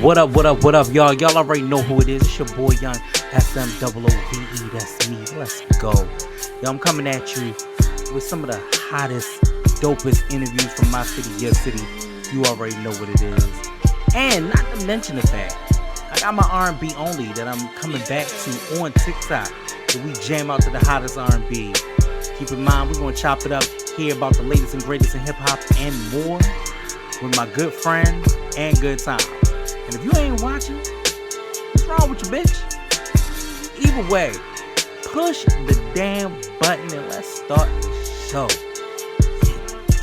What up, what up, what up, y'all? Y'all already know who it is. It's your boy Young SMOOVE. That's me. Let's go. Yo, I'm coming at you with some of the hottest, dopest interviews from my city, your city. You already know what it is. And not to mention the fact, I got my R&B only that I'm coming back to on TikTok. Where we jam out to the hottest R&B. Keep in mind, we're going to chop it up, hear about the latest and greatest in hip-hop and more with my good friends and good times. And if you ain't watching, what's wrong with you, bitch? Either way, push the damn button and let's start the show.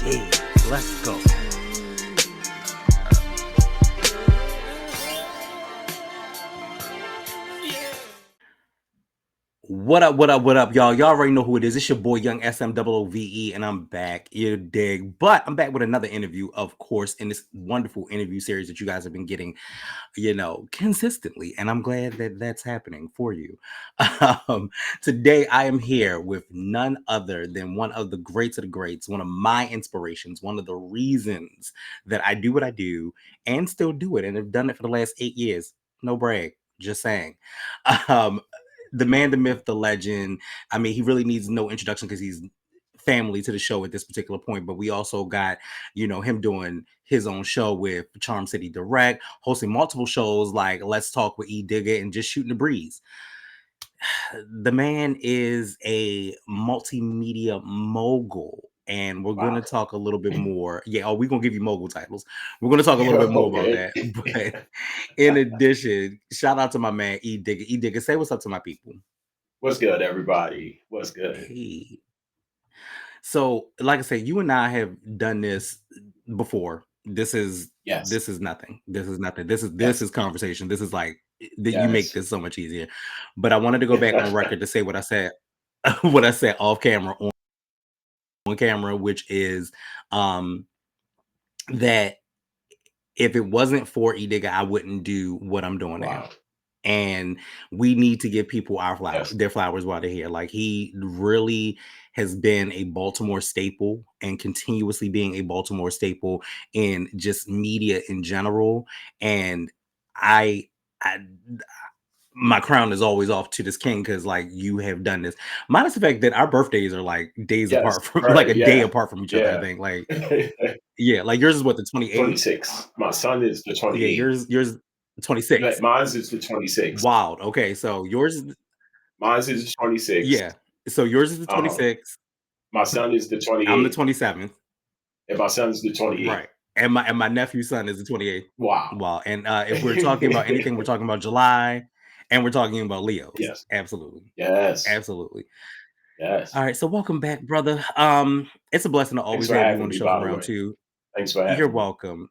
Yeah, let's go. What up, what up, what up, y'all? Y'all already know who it is. It's your boy, Young SMOOVE, and I'm back. You dig? But I'm back with another interview, of course, in this wonderful interview series that you guys have been getting, consistently. And I'm glad that that's happening for you. Today, I am here with none other than one of the greats of the greats, one of my inspirations, one of the reasons that I do what I do and still do it, and have done it for the last 8 years. No brag, just saying. Um, the man, the myth, the legend. I mean, he really needs no introduction because he's family to the show at this particular point. But we also got, him doing his own show with Charm City Direct, hosting multiple shows like Let's Talk with Edigga and Just Shooting the Breeze. The man is a multimedia mogul. And we're going to talk a little bit more. Yeah, we're going to give you mogul titles. We're going to talk a little bit more about that. But in addition, shout out to my man, Edigga. Edigga, say what's up to my people. What's good, everybody? What's good? Hey. So, like I said, you and I have done this before. This is Yes. nothing. This is nothing. This Yes. is conversation. This is like that you make Yes. this so much easier. But I wanted to go back on record to say what I said what I said off camera on camera, which is that if it wasn't for Edigga, I wouldn't do what I'm doing now. Wow. And we need to give people Yes. their flowers while they're here. Like, he really has been a Baltimore staple and continuously being a Baltimore staple in just media in general. And I my crown is always off to this king because, like, you have done this. Minus the fact that our birthdays are like days Yes. apart from like Right. a day Yeah. apart from each other. I Yeah. think, like, yeah, like yours is what, the 28th? 26. My son is the Yeah, 28th. yours 26. Mine's is the 26th. Wild. Okay, so yours is Mine's is the 26th. yeah. So yours is the Uh-huh. 26th. My son is the I'm the 28th. 27th. And my son's the 28th. Right. And my nephew's son is the 28th. Wow. Wow. And if we're talking about anything, we're talking about July and we're talking about Leos. Yes. Absolutely. Yes. Absolutely. Yes. All right. So welcome back, brother. It's a blessing to Thanks always for have you on having the me, show by from the round way. two. Thanks for You're having me. welcome.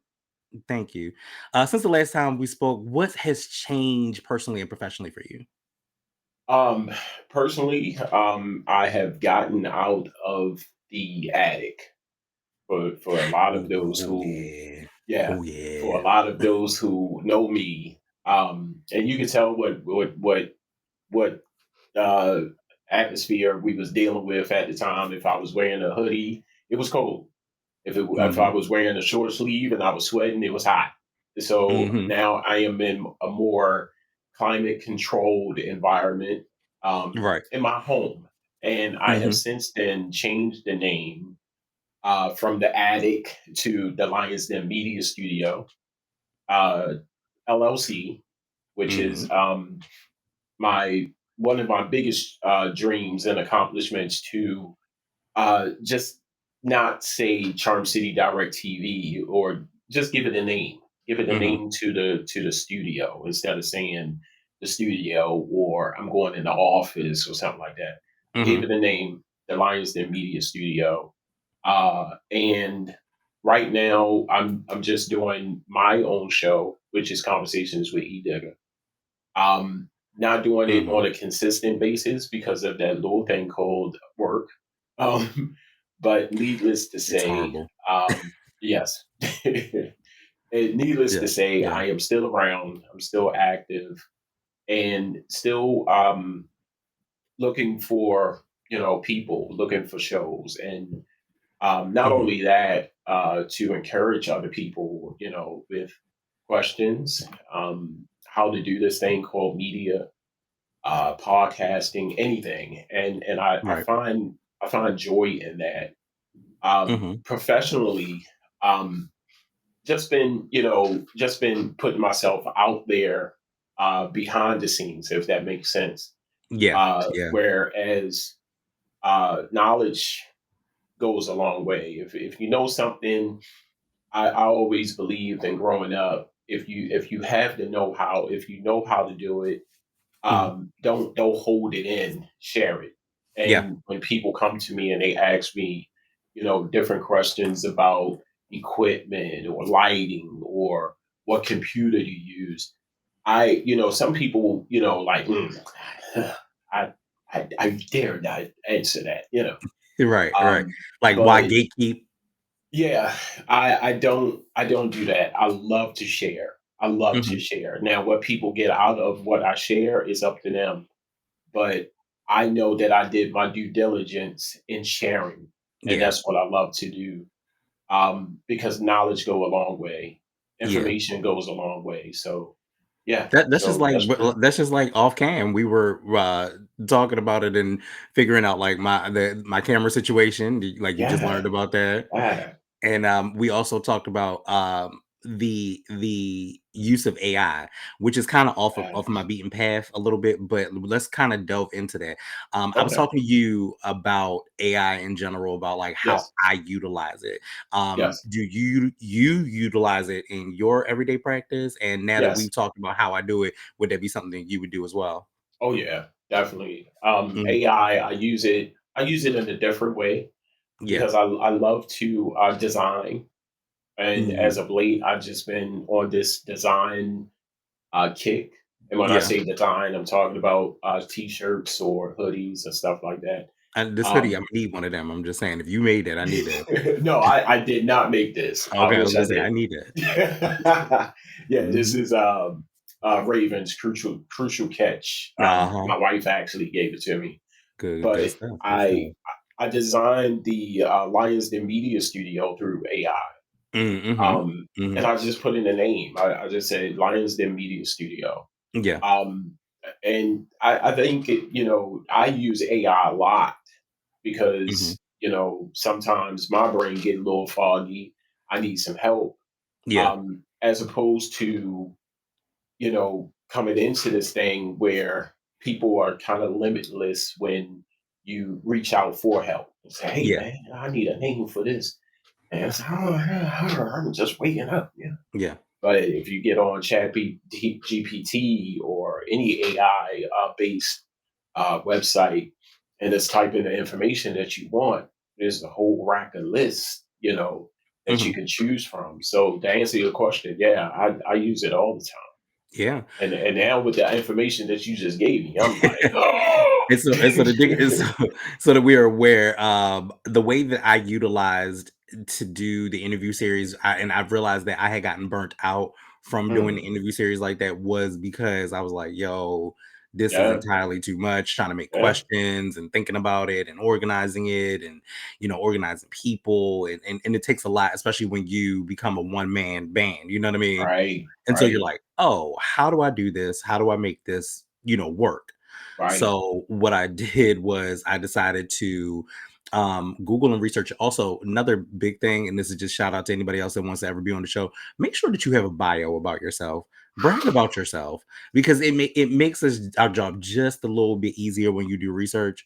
Thank you. Since the last time we spoke, what has changed personally and professionally for you? Personally, I have gotten out of the attic for a lot of those Oh who, yeah. yeah, Oh for a yeah. lot of those who know me, and you can tell what uh, atmosphere we was dealing with at the time. If I was wearing a hoodie, it was cold. If I Mm-hmm. was wearing a short sleeve and I was sweating, it was hot. So Mm-hmm. now I am in a more climate controlled environment Right. in my home, and I have Mm-hmm. since then changed the name from the attic to the Lions Den Media Studio uh, LLC, which Mm-hmm. is my one of my biggest dreams and accomplishments to just not say Charm City Direct TV or just give it a name. Give it a Mm-hmm. name to the studio instead of saying the studio or I'm going in the office or something like that. Gave Mm-hmm. it a name, the Lions Den Media Studio. And right now I'm just doing my own show, which is Conversations with Edigga. Um, Not doing it Mm-hmm. on a consistent basis because of that little thing called work. Um, but needless to It's say, horrible. yes. Needless to Yeah. say, Yeah. I am still around. I'm still active and still looking for people, looking for shows, and not Mm-hmm. only that, to encourage other people, with questions, how to do this thing called media, podcasting, anything, and Right. I find joy in that. Mhm. Professionally, um, just been putting myself out there behind the scenes, if that makes sense. Yeah. Yeah. Whereas knowledge goes a long way. If you know something, I always believed in growing up. If you have the know how, if you know how to do it, Mhm. don't hold it in, share it. Yeah. And when people come to me and they ask me, different questions about equipment or lighting or what computer to use, some people, like, I, I dare not answer that, Right, right. Um, Like, why but gatekeep? yeah, I don't do that. I love to share. I love to Mhm. share. Now, what people get out of what I share is up to them, but I know that I did my due diligence in sharing, and Yeah. that's what I love to do. Because knowledge go a long way, Yeah. information goes a long way. So, yeah, That's just so like that's pretty. that's just like off cam. We were talking about it and figuring out like my camera situation. Like you just Yeah, learned about that. yeah, And we also talked about the use of AI, which is kind of yeah. off of my beaten path a little bit, but let's kind of delve into that. I was Okay. talking to you about AI in general, about like how Yes. I utilize it. Yes. Do you utilize it in your everyday practice? And now that Yes. we've talked about how I do it, would that be something you would do as well? Oh yeah, definitely. Mhm. AI, I use it. I use it in a different way Yeah. because I love to design, and Mhm. as of late, I've just been on this design kick. And when I Yeah. say design, I'm talking about t-shirts or hoodies and stuff like that. And this hoodie, I Um, need one of them. I'm just saying, if you made it, I need it. no, I did not make this. I Okay, I was wish I gonna say I did. need it. Yeah, this Mhm. is Raven's crucial catch. Uh-huh. My wife actually gave it to me, Good but stuff, good I stuff. I designed the Lions Den Media Studio through AI, Mm, mhm, and mhm. I just put in a name. I just said Lions Den Media Studio, Yeah, um, and I think I use AI a lot mhm. because sometimes my brain get a little foggy. I need some help, Yeah, as opposed to coming into this thing where people are kind of limitless when you reach out for help and say, "Hey, yeah, man, I need a name for this." And it's like, "Oh, yeah, I'm just waking up." Yeah. yeah, But if you get on GPT or any AI based website and just type in the information that you want, there's a whole rack of lists, that you mhm. can choose from. So to answer your question, yeah, I use it all the time. Yeah. And now with the information that you just gave me, I'm like, oh, And so the dig is so that we are aware, the way that I utilized to do the interview series, and I've realized that I had gotten burnt out from doing the mm, interview series like that was because I was like, "Yo, this is yeah, entirely too much." Trying to make yeah, questions and thinking about it and organizing it, and organizing people, and it takes a lot, especially when you become a one man band. You know what I mean? right, And so you're right, like, "Oh, how do I do this? How do I make this, work?" right. So what I did was I decided to Google and research. Also, another big thing, and this is just shout out to anybody else that wants to ever be on the show. Make sure that you have a bio about yourself. Brag about yourself because it makes our job just a little bit easier when you do research,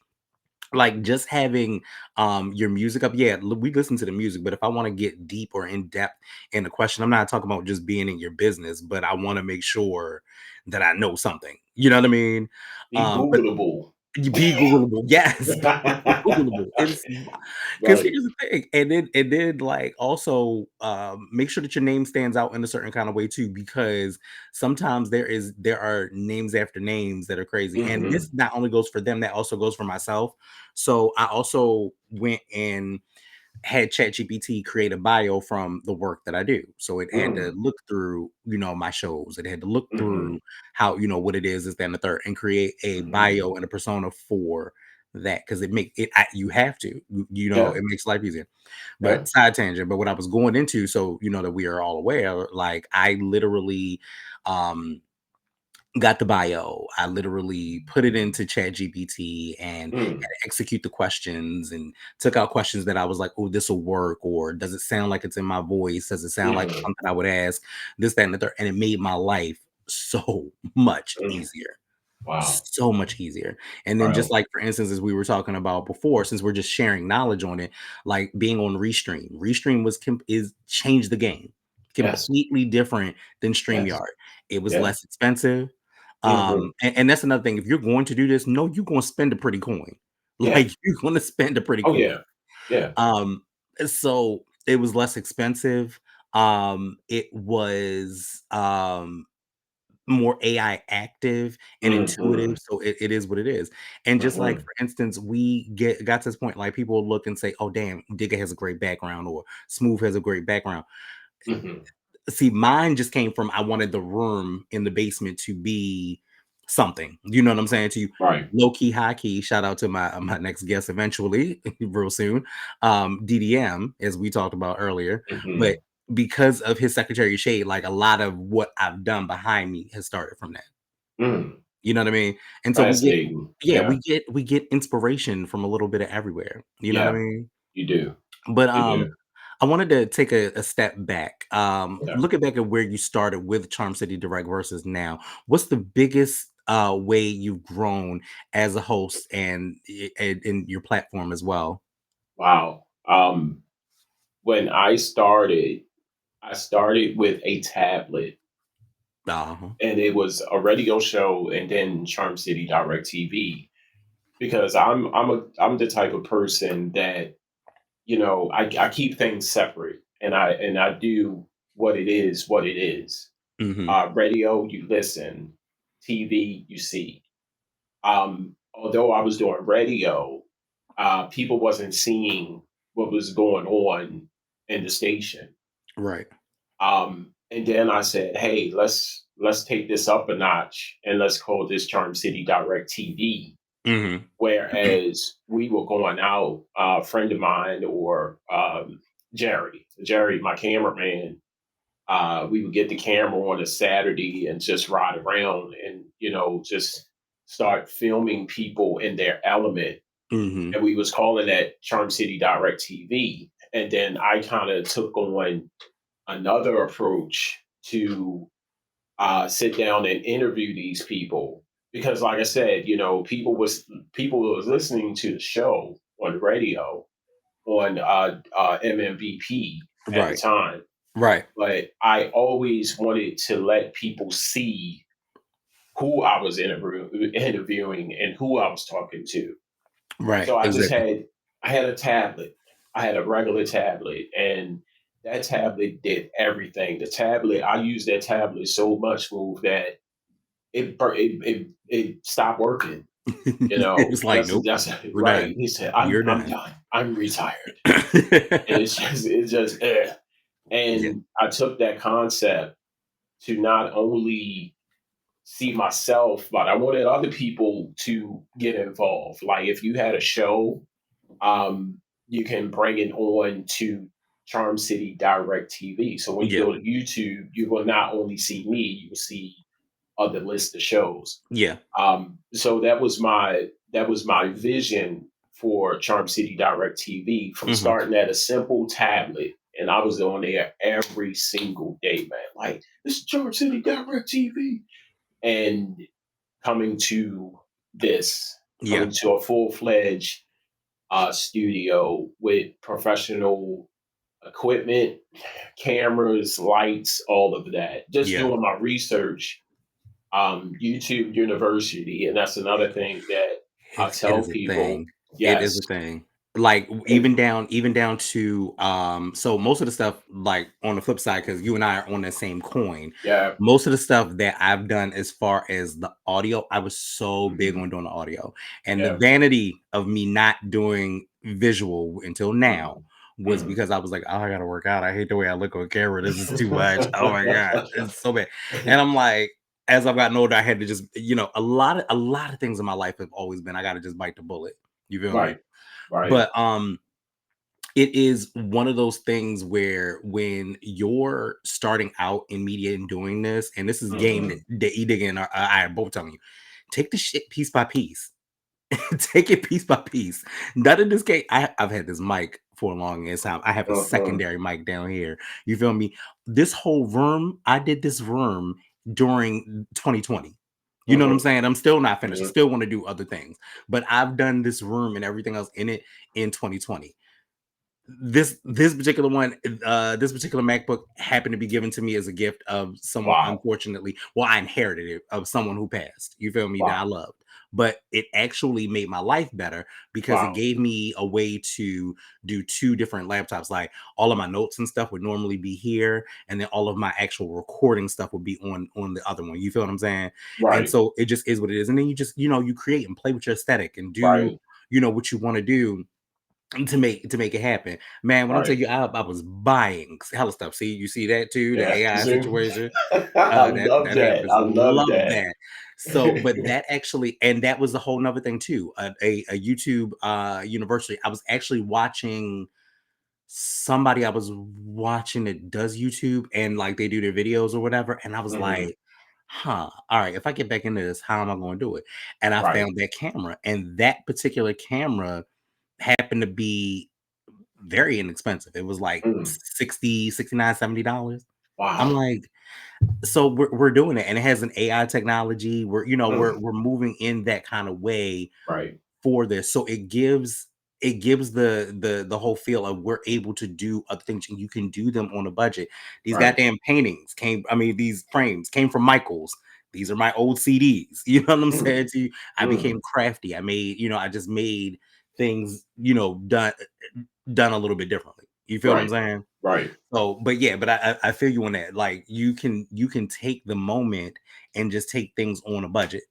like just having your music up. Yeah, we listen to the music, but if I want to get deep or in depth in the question, I'm not talking about just being in your business, but I want to make sure that I know something, you know what I mean? Be But Googleable. you be Googleable, yes. Be Googleable. It's because Right. here's the thing, and then like also make sure that your name stands out in a certain kind of way too, because sometimes there are names after names that are crazy, and this Hmm. not only goes for them, that also goes for myself. So I also went and had ChatGPT create a bio from the work that I do. So it had to Mm, look through, my shows. It had to look hmm. through how, what it is, that, and the third, and create a Hmm. bio and a persona for that because it make it you have to, Yeah. it makes life easier. Yeah. But side tangent, but what I was going into, so that we are all aware, like I literally um got the bio. I literally put it into Chat GPT and had Mm, to execute the questions and took out questions that I was like, oh, this will work, or does it sound like it's in my voice? Does it sound like mhm, something I would ask? This, that, and the third. And it made my life so much mm. easier. Wow. So much easier. And then just Wow. like for instance, as we were talking about before, since we're just sharing knowledge on it, like being on Restream. Restream is changed the game. Yes. Completely different than Yes. StreamYard. It was Yeah. less expensive. Mhm. And that's another thing. If you're going to do this, no, you're gonna spend a pretty coin. Yeah. Like you're gonna spend a pretty Oh, coin. yeah. Yeah. Um, so it was less expensive. It was more AI active and intuitive. Mhm. So it is what it is. And just like Mhm. for instance, we got to this point, like people look and say, oh damn, Digga has a great background or Smoove has a great background. Mhm. See, mine just came from I wanted the room in the basement to be something. You know what I'm saying? To Right. low key, high key. Shout out to my next guest eventually, real soon. DDM, as we talked about earlier. But Mhm. because of his Secretary of Shade, like a lot of what I've done behind me has started from that. Mm. You know what I mean? And so Fascinating. Yeah. we get inspiration from a little bit of everywhere. You know what I Yeah. mean? You do. But You do. I wanted to take a step back. Okay. Looking back at where you started with Charm City Direct versus now, what's the biggest way you've grown as a host and in your platform as well? Wow. When I started with a tablet, Uh-huh. and it was a radio show and then Charm City Direct TV, because I'm the type of person that, I keep things separate, and I do what it is. Hmm. Radio, you listen. TV, you see. Although I was doing radio, people wasn't seeing what was going on in the station. Right. And then I said, hey, let's take this up a notch and let's call this Charm City Direct TV. Hmm. Whereas we were going out, a friend of mine or Jerry, my cameraman, we would get the camera on a Saturday and just ride around and, just start filming people in their element. Hmm. And we was calling that Charm City Direct TV. And then I kind of took on another approach to sit down and interview these people, because like I said, people was listening to the show on the radio on MMVP at the Right. time, Right. but I always wanted to let people see who I was interviewing and who I was talking to. Right. So Exactly. I had a tablet. I had a regular tablet, and that tablet did everything. The tablet, I used that tablet so much, Move, that it stopped working. It's like, nope, That's we're right. done. He said, You're I'm done. done. I'm retired." And it's just Yeah. and I took that concept to not only see myself, but I wanted other people to get involved. Like if you had a show, you can bring it on to Charm City Direct TV. So when you Yeah. go to YouTube, you will not only see me, you will see other list of shows. Yeah. So that was my vision for Charm City Direct TV, from Hmm. starting at a simple tablet, and I was on there every single day, man. Like, this is Charm City Direct TV, and coming to this, Yeah. coming to a full fledged studio with professional equipment, cameras, lights, all of that. Just Yeah. doing my research, YouTube University, and that's another thing that I It tell is a people. thing. It is Yes, a thing. Like and even down to so most of the stuff like on the flip side, because you and I are on the same coin, yeah, most of the stuff that I've done as far as the audio, I was so big mhm, on doing the audio. And the yeah, vanity of me not doing visual until now mhm, was mhm. because I was like, oh, I gotta work out. I hate the way I look on camera. This is too much. Oh my god, it's so bad. And I'm like, as I've gotten older, I had to just, a lot of things in my life have always been I gotta just bite the bullet. You feel me? Right. Right. But it is one of those things where when you're starting out in media and doing this, and this is game Hmm. that Edigga and I are both telling you, take the shit piece by piece. Take it piece by piece. None of this case. I've had this mic for a long ass time. I have a Hmm. secondary mic down here. You feel me? This whole room, I did this room during 2020. You know what I'm Hmm. saying? I'm still not finished. I Hmm. still want to do other things, but I've done this room and everything else in it in 2020. This particular one, this particular MacBook happened to be given to me as a gift of someone, Wow. unfortunately, well, I inherited it of someone who passed, you feel me, that I Wow. loved. But it actually made my life better because it Wow. gave me a way to do two different laptops. Like all of my notes and stuff would normally be here, and then all of my actual recording stuff would be on the other one. You feel what I'm saying? And Right. so it just is what it is. And then you just, you create and play with your aesthetic and do, Right. what you want to do to make it happen. Man, when I'm Right. telling you, I was buying hella stuff. See, you see that too, the Yeah. AI See? situation. I That love that. happens. I love Love that. that. So, but that actually, and that was a whole nother thing too. A YouTube university. I was actually watching somebody I was watching that does YouTube and like they do their videos or whatever. And I was Hmm. like, all right, if I get back into this, how am I going to do it? And I Right. found that camera, and that particular camera happened to be very inexpensive. It was like Mm. 60, 69, $70. I'm Wow. like, so we're doing it, and it has an AI technology. We're you know Mm. we're moving in that kind of way Right. for this. So it gives the whole feel of we're able to do other things, and you can do them on a budget. These Right. goddamn paintings came, I mean, these frames came from Michaels. These are my old CDs. You know what I'm Mm. saying to you? I became Mm. crafty. I just made things, done a little bit differently. You feel what I'm Right. saying? Right. So, but yeah, but I feel you on that. Like you can take the moment and just take things on a budget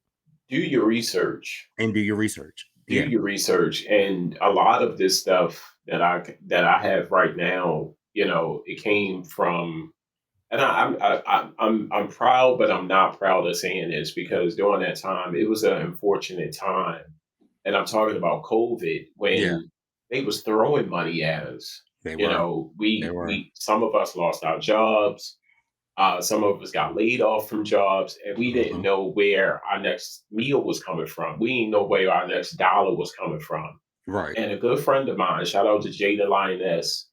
Do your research. and do your research. Do Yeah. your research, and a lot of this stuff that I have right now, it came from. And I'm proud, but I'm not proud of saying this because during that time, it was an unfortunate time, and I'm talking about COVID Yeah. when they was throwing money at us. They were. They were. We some of us lost our jobs. Some of us got laid off from jobs, and we didn't Mhm. know where our next meal was coming from. We didn't know where our next dollar was coming from. Right. And a good friend of mine, shout out to Jada Lioness,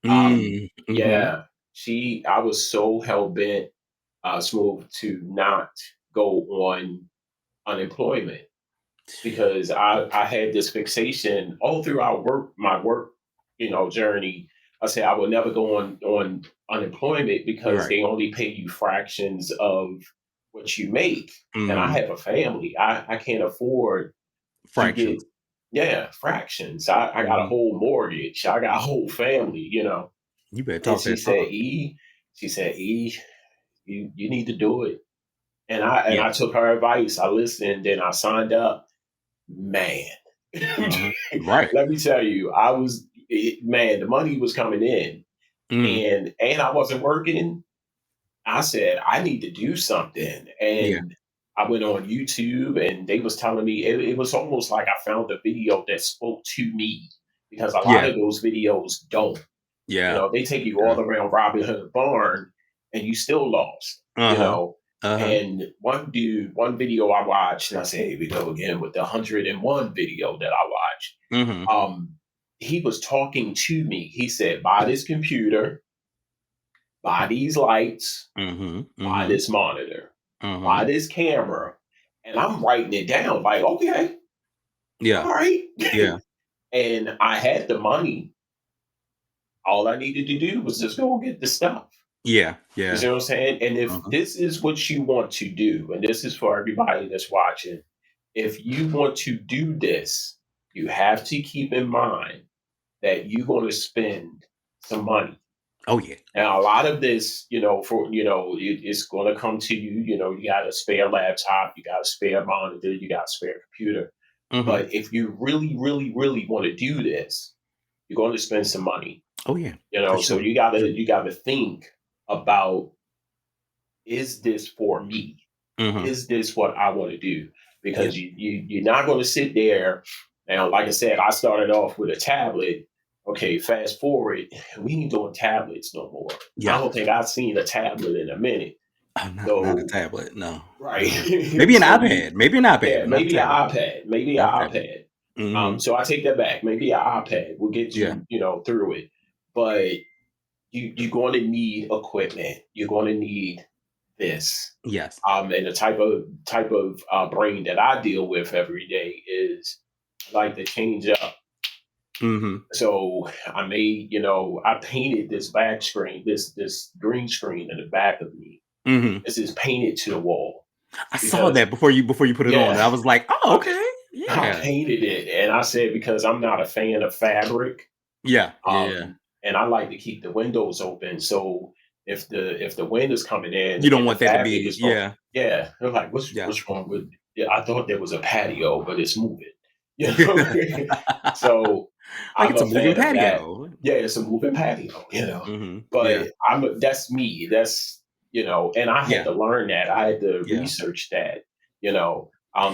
Mhm. yeah, I was so hell bent, Smoove, to not go on unemployment because I had this fixation all through my work, journey. I said I would never go on unemployment because Right. they only pay you fractions of what you make. And I Mhm. have a family. I can't afford to get, Fractions. yeah, fractions. I got a Mhm. whole mortgage. I got a whole family. You better And talk that talk. she said, E, you need to do it. And Yeah. I took her advice. I listened and I signed up. Man, Mhm. Right. let me tell you, man, the money was coming in, Mhm. and I wasn't working. I said I need to do something, Yeah. and I went on YouTube, and they was telling me it was almost like I found a video that spoke to me because a lot Yeah. of those videos don't. Yeah. They take you Yeah. all around Robin Hood Barn, and you still lost. Uh-huh. Uh-huh. And one video I watched, and I say, here we go again with the 101 video that I watched. Mhm. He was talking to me. He said, buy this computer, buy these lights, Mhm. buy Mhm. this monitor, buy Mhm. this camera. And I'm writing it down like, okay, Yeah. all right. Yeah. And I had the money. All I needed to do was just go and get the stuff. Yeah. You Yeah. see what I'm saying? And if Uh-huh. this is what you want to do, and this is for everybody that's watching, if you want to do this, you have to keep in mind that you're going to spend some money. Oh yeah. Now, a lot of this, it's going to come to you. You got a spare laptop, you got a spare monitor, you got a spare computer. Mhm. But if you really, really, really want to do this, you're going to spend some money. Oh yeah. For So sure. you For gotta sure. you gotta think about, is this for me? Mhm. Is this what I want to do? Yeah. Because you're not going to sit there. Now, like I said, I started off with a tablet. Okay, fast forward, we ain't doing tablets no more. I Yeah. don't think I've seen a tablet in a minute. Oh, not a So, tablet. No. right. No. Maybe an So we, iPad. Maybe an iPad, yeah, but not a tablet. maybe an Not a tablet. iPad. Hmm. So I take that back. Maybe an iPad will get Yeah. you, through it. But you're going to need equipment. You're going to need this. Yes. And the type of brain that I deal with every day is like to change up. Hmm. So I painted this back screen, this green screen in the back of me. Hmm. This is painted to the wall I saw because that before you put it on, yeah, and I was like, oh, I, okay. I Yeah. painted it, and I said because I'm not a fan of fabric. Yeah. Yeah. And I like to keep the windows open. So if the wind is coming in You don't and the want that to fabric be, is going, yeah. yeah, they're like, what's Yeah. what's wrong with? Yeah, I thought there was a patio, but it's moving. You know, so Like I'm it's a a moving fan of that. patio. Yeah, it's a moving patio. Yeah. But that's me. And I had Yeah. to learn that. I had to Yeah. research that. And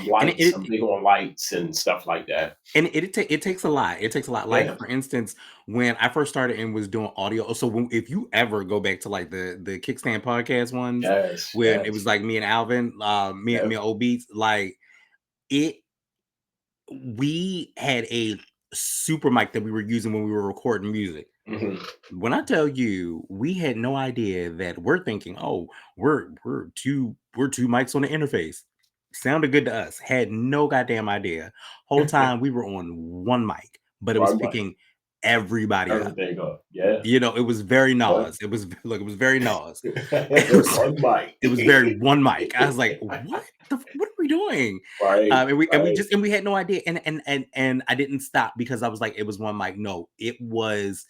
Lights. I'm big on lights and stuff like that. it takes a lot. It takes a lot. Like Yeah. for instance, when I first started and was doing audio, so if you ever go back to like the Kickstand podcast ones, Yes. when it Yes. was like me and Alvin, me Yep. and O Beats, like it, we had a super mic that we were using when we were recording music. Hmm. When I tell you, we had no idea that we're thinking, oh, we're two mics on the interface. Sounded good to us. Had no goddamn idea. Whole time we were on one mic, but it was Right, right. picking everybody up. Everything up. Yeah. It was very Yeah. Nas. It was look, it was very Nas. It was One mic. it was very one mic. I was like, what are we doing? Right. And Right. we had no idea. And I didn't stop because I was like, it was one mic. No, it was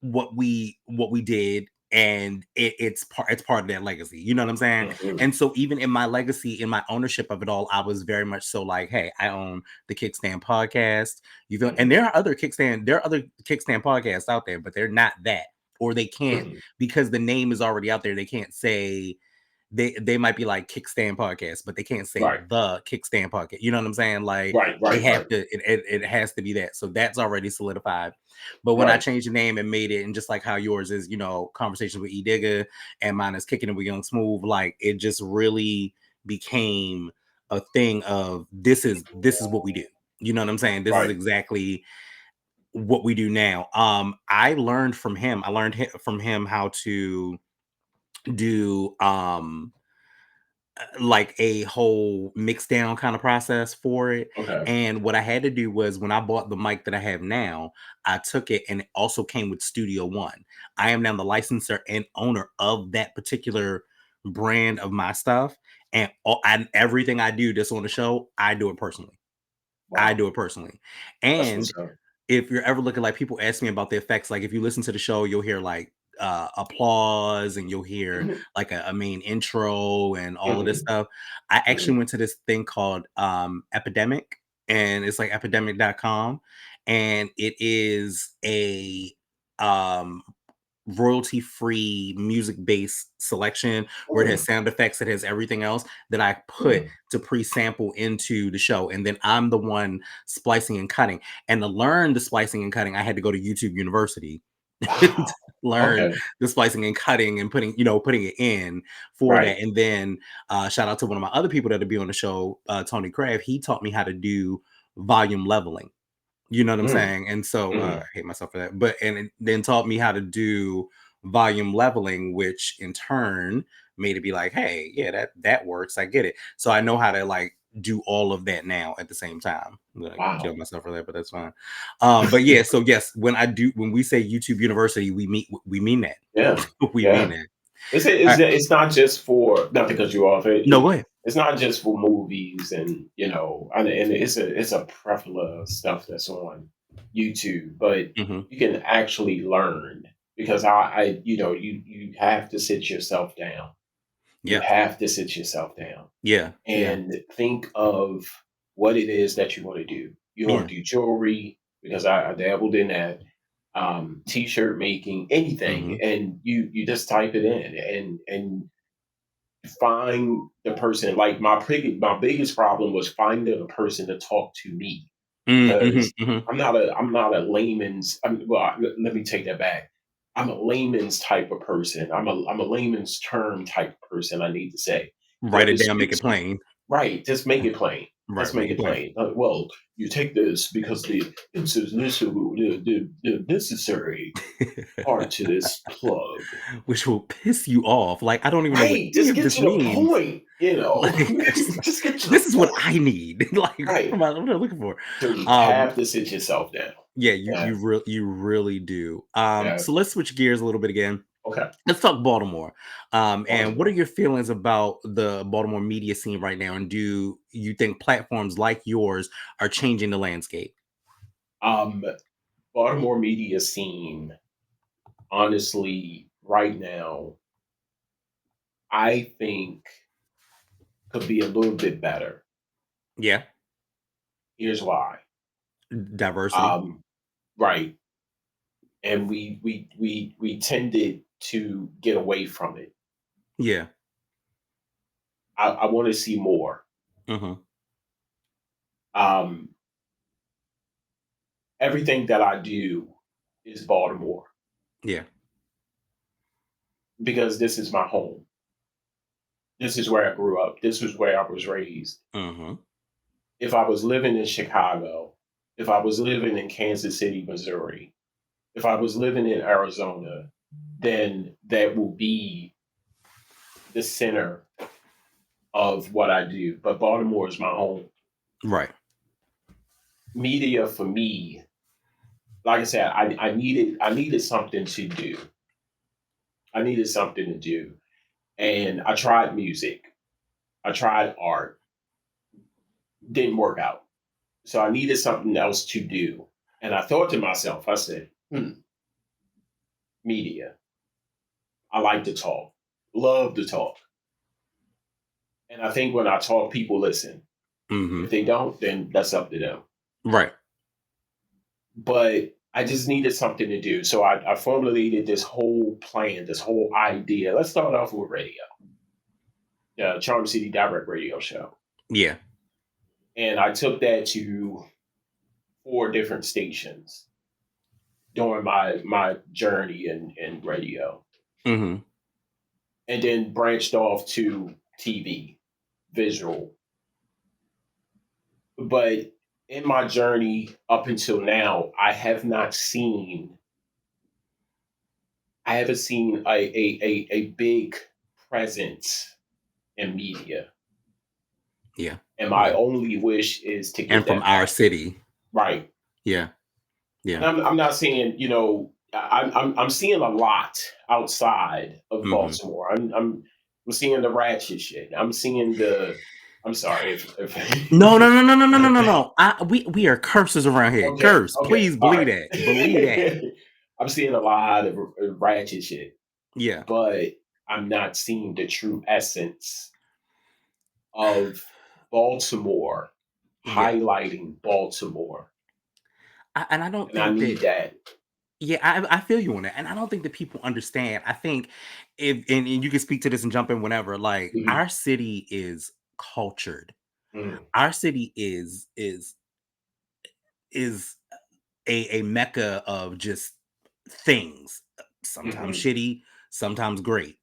what we did, and it's part of that legacy, you know what I'm saying? Mhm. And so even in my legacy, in my ownership of it all, I was very much so like, hey, I own the Kickstand podcast, you feel, and Mhm. there are other Kickstand podcasts out there, but they're not that, or they can't, Mhm. because the name is already out there, they can't say, they might be like Kickstand podcast, but they can't say Right. the Kickstand podcast. You know what I'm saying? Like Right. they Right. have Right. to, it has to be that. So that's already solidified. But when I Right. changed the name and made it, and just like how yours is, conversations with Edigga, and mine is Kicking It with Young Smoove, like it just really became a thing of, this is what we do. You know what I'm saying? This is Right. exactly what we do now. I learned from him. I learned from him how to do like a whole mix down kind of process for it. Okay. And what I had to do was, when I bought the mic that I have now, I took it, and it also came with Studio One. I am now the licensor and owner of that particular brand of my stuff. And everything I do that's on the show, I do it personally. I Wow. do it personally. That's And what's up. if you're ever looking, like, people ask me about the effects, like if you listen to the show, you'll hear like applause, and you'll hear Mhm. like a main intro and all of this Mhm. stuff. I actually Mhm. went to this thing called Epidemic, and it's like epidemic.com, and it is a um royalty free music based selection where it has Mm. sound effects, it has everything else that I put Mm. to pre-sample into the show, and then I'm the one splicing and cutting. And to learn the splicing and cutting, I had to go to YouTube University to Wow. learn Okay. the splicing and cutting, and putting it in for Right. that. And then shout out to one of my other people that'll be on the show, Tony Craft. He taught me how to do volume leveling, you know what I'm Mm. saying? And so I Mm. hate myself for that. But and it then taught me how to do volume leveling, which in turn made it be like, hey, yeah, that works. I get it. So I know how to like do all of that now at the same time. I'm gonna kill Wow. myself for that, but that's fine. But yeah, so yes, when we say YouTube University, we mean that. Yeah. We mean Yeah. that. All right. It's not just for, not to cut you off. No, go ahead. It's not just for movies, and and it's a plethora of stuff that's on YouTube, but Hmm. you can actually learn because I you have to sit yourself down. You Yeah. have to sit yourself down Yeah. Yeah. and think of what it is that you want to do. You want Yeah. to do jewelry because I dabbled in that, t-shirt making, anything, Hmm. and you just type it in and find the person. Like my biggest problem was finding a person to talk to me. because Mm-hmm. I'm not a layman's. Let me take that back. I'm a layman's type of person. I'm a layman's term type of person. I need to say, Write it it's, down, make it it's plain. right. Just make it plain. Let's Right, make make it it plain. plain. Well, you take this because it's the necessary part to this plug. Which will piss you off. Like, I don't even know what Right. any Just of get this to the means. point. You know, Like, just get to the this is what point. I need. Like, Right. what am I looking for? So you Um, have to sit yourself down. yeah, Yeah. you really do. Yeah. So let's switch gears a little bit again. Okay. Let's talk Baltimore. And what are Baltimore. your feelings about the Baltimore media scene right now? And do you think platforms like yours are changing the landscape? Um, Baltimore media scene, honestly, right now, I think could be a little bit better. Yeah, Here's why. diversity. Um, right. And we tended to get away from it. Yeah. I want to see more. Hmm. Um, Everything that I do is Baltimore Yeah. because this is my home. This is where I grew up. This is where I was raised. Hmm. If I was living in Chicago, if I was living in Kansas City, Missouri, if I was living in Arizona, then that will be the center of what I do. But Baltimore is my home. Right. Media for me, like I said, I needed something to do. I needed something to do. And I tried music. I tried art. Didn't work out. So I needed something else to do. And I thought to myself, I said, media. I like to talk. Love to talk. And I think when I talk, people listen. If Hmm. they don't, then that's up to them. Right. But I just needed something to do. So I formulated this whole plan, this whole idea. Let's start off with radio, the Charm City Direct Radio Show. Yeah. And I took that to four different stations during my journey in radio, Hmm. and then branched off to TV, visual. But in my journey up until now, I haven't seen a big presence in media. Yeah. And my Yeah. only wish is to And get from that our back. city. Right. Yeah. And Yeah. I'm not saying, I'm seeing a lot outside of Hmm. Baltimore. I'm seeing the ratchet shit. I'm seeing the I'm sorry No, no, if no, no, no, no, no, no, no. We are cursors around here. okay, Curse. okay, Please all believe right. that. Believe that. I'm seeing a lot of ratchet shit, Yeah. but I'm not seeing the true essence of Baltimore, Yeah. highlighting Baltimore. And I don't And I think need that. that. Yeah, I feel you on that, and I don't think that people understand. I think if and you can speak to this and jump in whenever. Like Mhm. our city is cultured. Mm, Our city is a mecca of just things, sometimes mhm, shitty, sometimes great.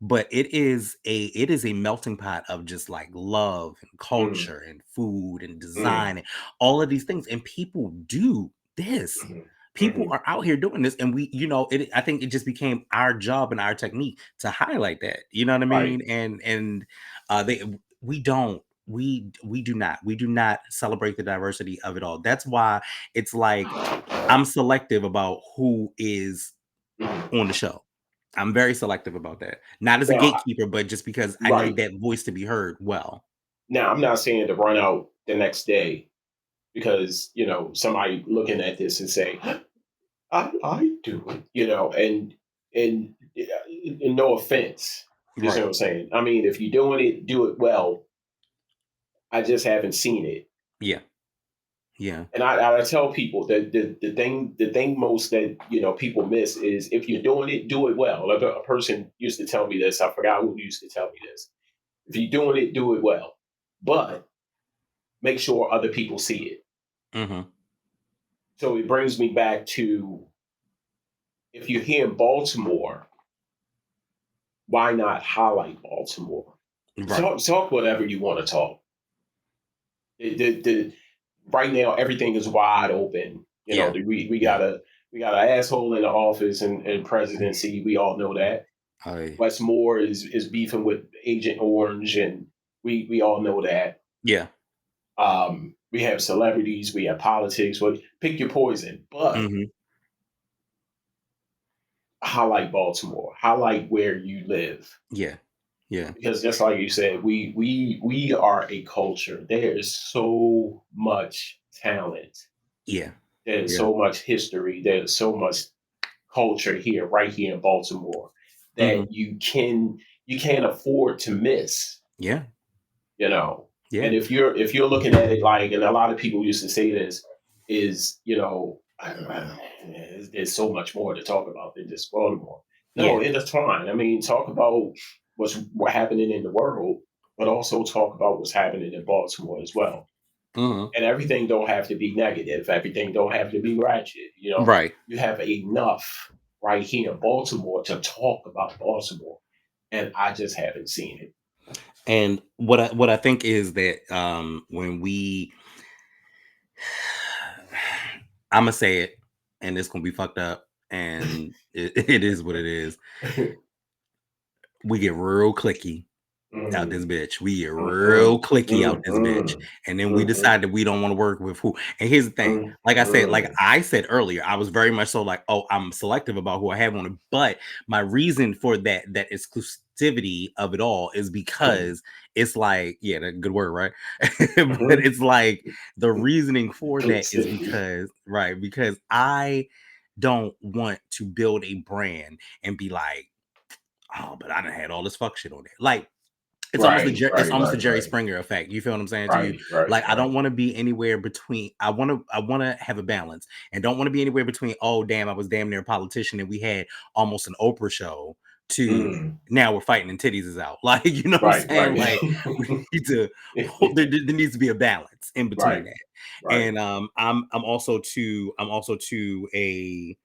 But it is a melting pot of just like love and mm, culture and food and mm, design and all of these things. And people do this. mhm, People mhm. are out here doing this, and I think it just became our job and our technique to highlight that. You know what I Right. mean? And they we don't we do not celebrate the diversity of it all. That's why it's like I'm selective about who is Mhm. on the show. I'm very selective about that. Not as a Now, gatekeeper, but just because I need right. that voice to be heard well. Now, I'm not saying to run out the next day because, somebody looking at this and say, I do it, and no offense. You see Right. what I'm saying? I mean, if you're doing it, do it well. I just haven't seen it. Yeah. Yeah. And I tell people that the thing most that people miss is if you're doing it, do it well. Like a person used to tell me this. I forgot who used to tell me this. If you're doing it, do it well, but make sure other people see it. Mhm. So it brings me back to, if you're here in Baltimore, why not highlight Baltimore? Right. Talk whatever you want to talk. Right now, everything is wide open. You know, Yeah. we Yeah. got an asshole in the office and presidency. We all know that. I Westmore is beefing with Agent Orange, and we all know that. yeah. We have celebrities, we have politics. Well, pick your poison, but Mhm. highlight Baltimore, highlight where you live, Yeah. Yeah. because just like you said, we are a culture. There is so much talent. Yeah. There's Yeah. so much history. There's so much culture here, right here in Baltimore, Mhm. that you can't afford to miss. Yeah. You know, Yeah. and if you're looking at it like, and a lot of people used to say this, is, there's so much more to talk about than just Baltimore. No, Yeah. it is fine. I mean, talk about what happening in the world, but also talk about what's happening in Baltimore as well. Mhm. And everything don't have to be negative. Everything don't have to be ratchet. You know, Right. you have enough right here in Baltimore to talk about Baltimore, and I just haven't seen it. And what I think is that when we I'ma say it, and it's gonna be fucked up, and it is what it is. We get real clicky out this Mm. bitch. We get real Mhm, clicky out this bitch. mhm, And then we mhm, decide that we don't want to work with who. And here's the thing. Like mhm, I said earlier, I was very much so like, oh, I'm selective about who I have on it. But my reason for that exclusivity of it all is mhm, because it's like, yeah, that good word, right? But mhm. it's like the reasoning for that is Exclusivity. because I don't want to build a brand and be like, oh, but I done had all this fuck shit on there. Like Right, It's right, almost the right, Jerry right, Springer effect. You feel what I'm saying to you? right, right, Like I right. don't want to be anywhere between. I want to have a balance, and don't want to be anywhere between. Oh damn, I was damn near a politician, and we had almost an Oprah show. To Mm, now we're fighting and titties is out. Like you know what I'm right, saying? right. Like we need to. There needs to be a balance in between Right, that. right. And I'm also to a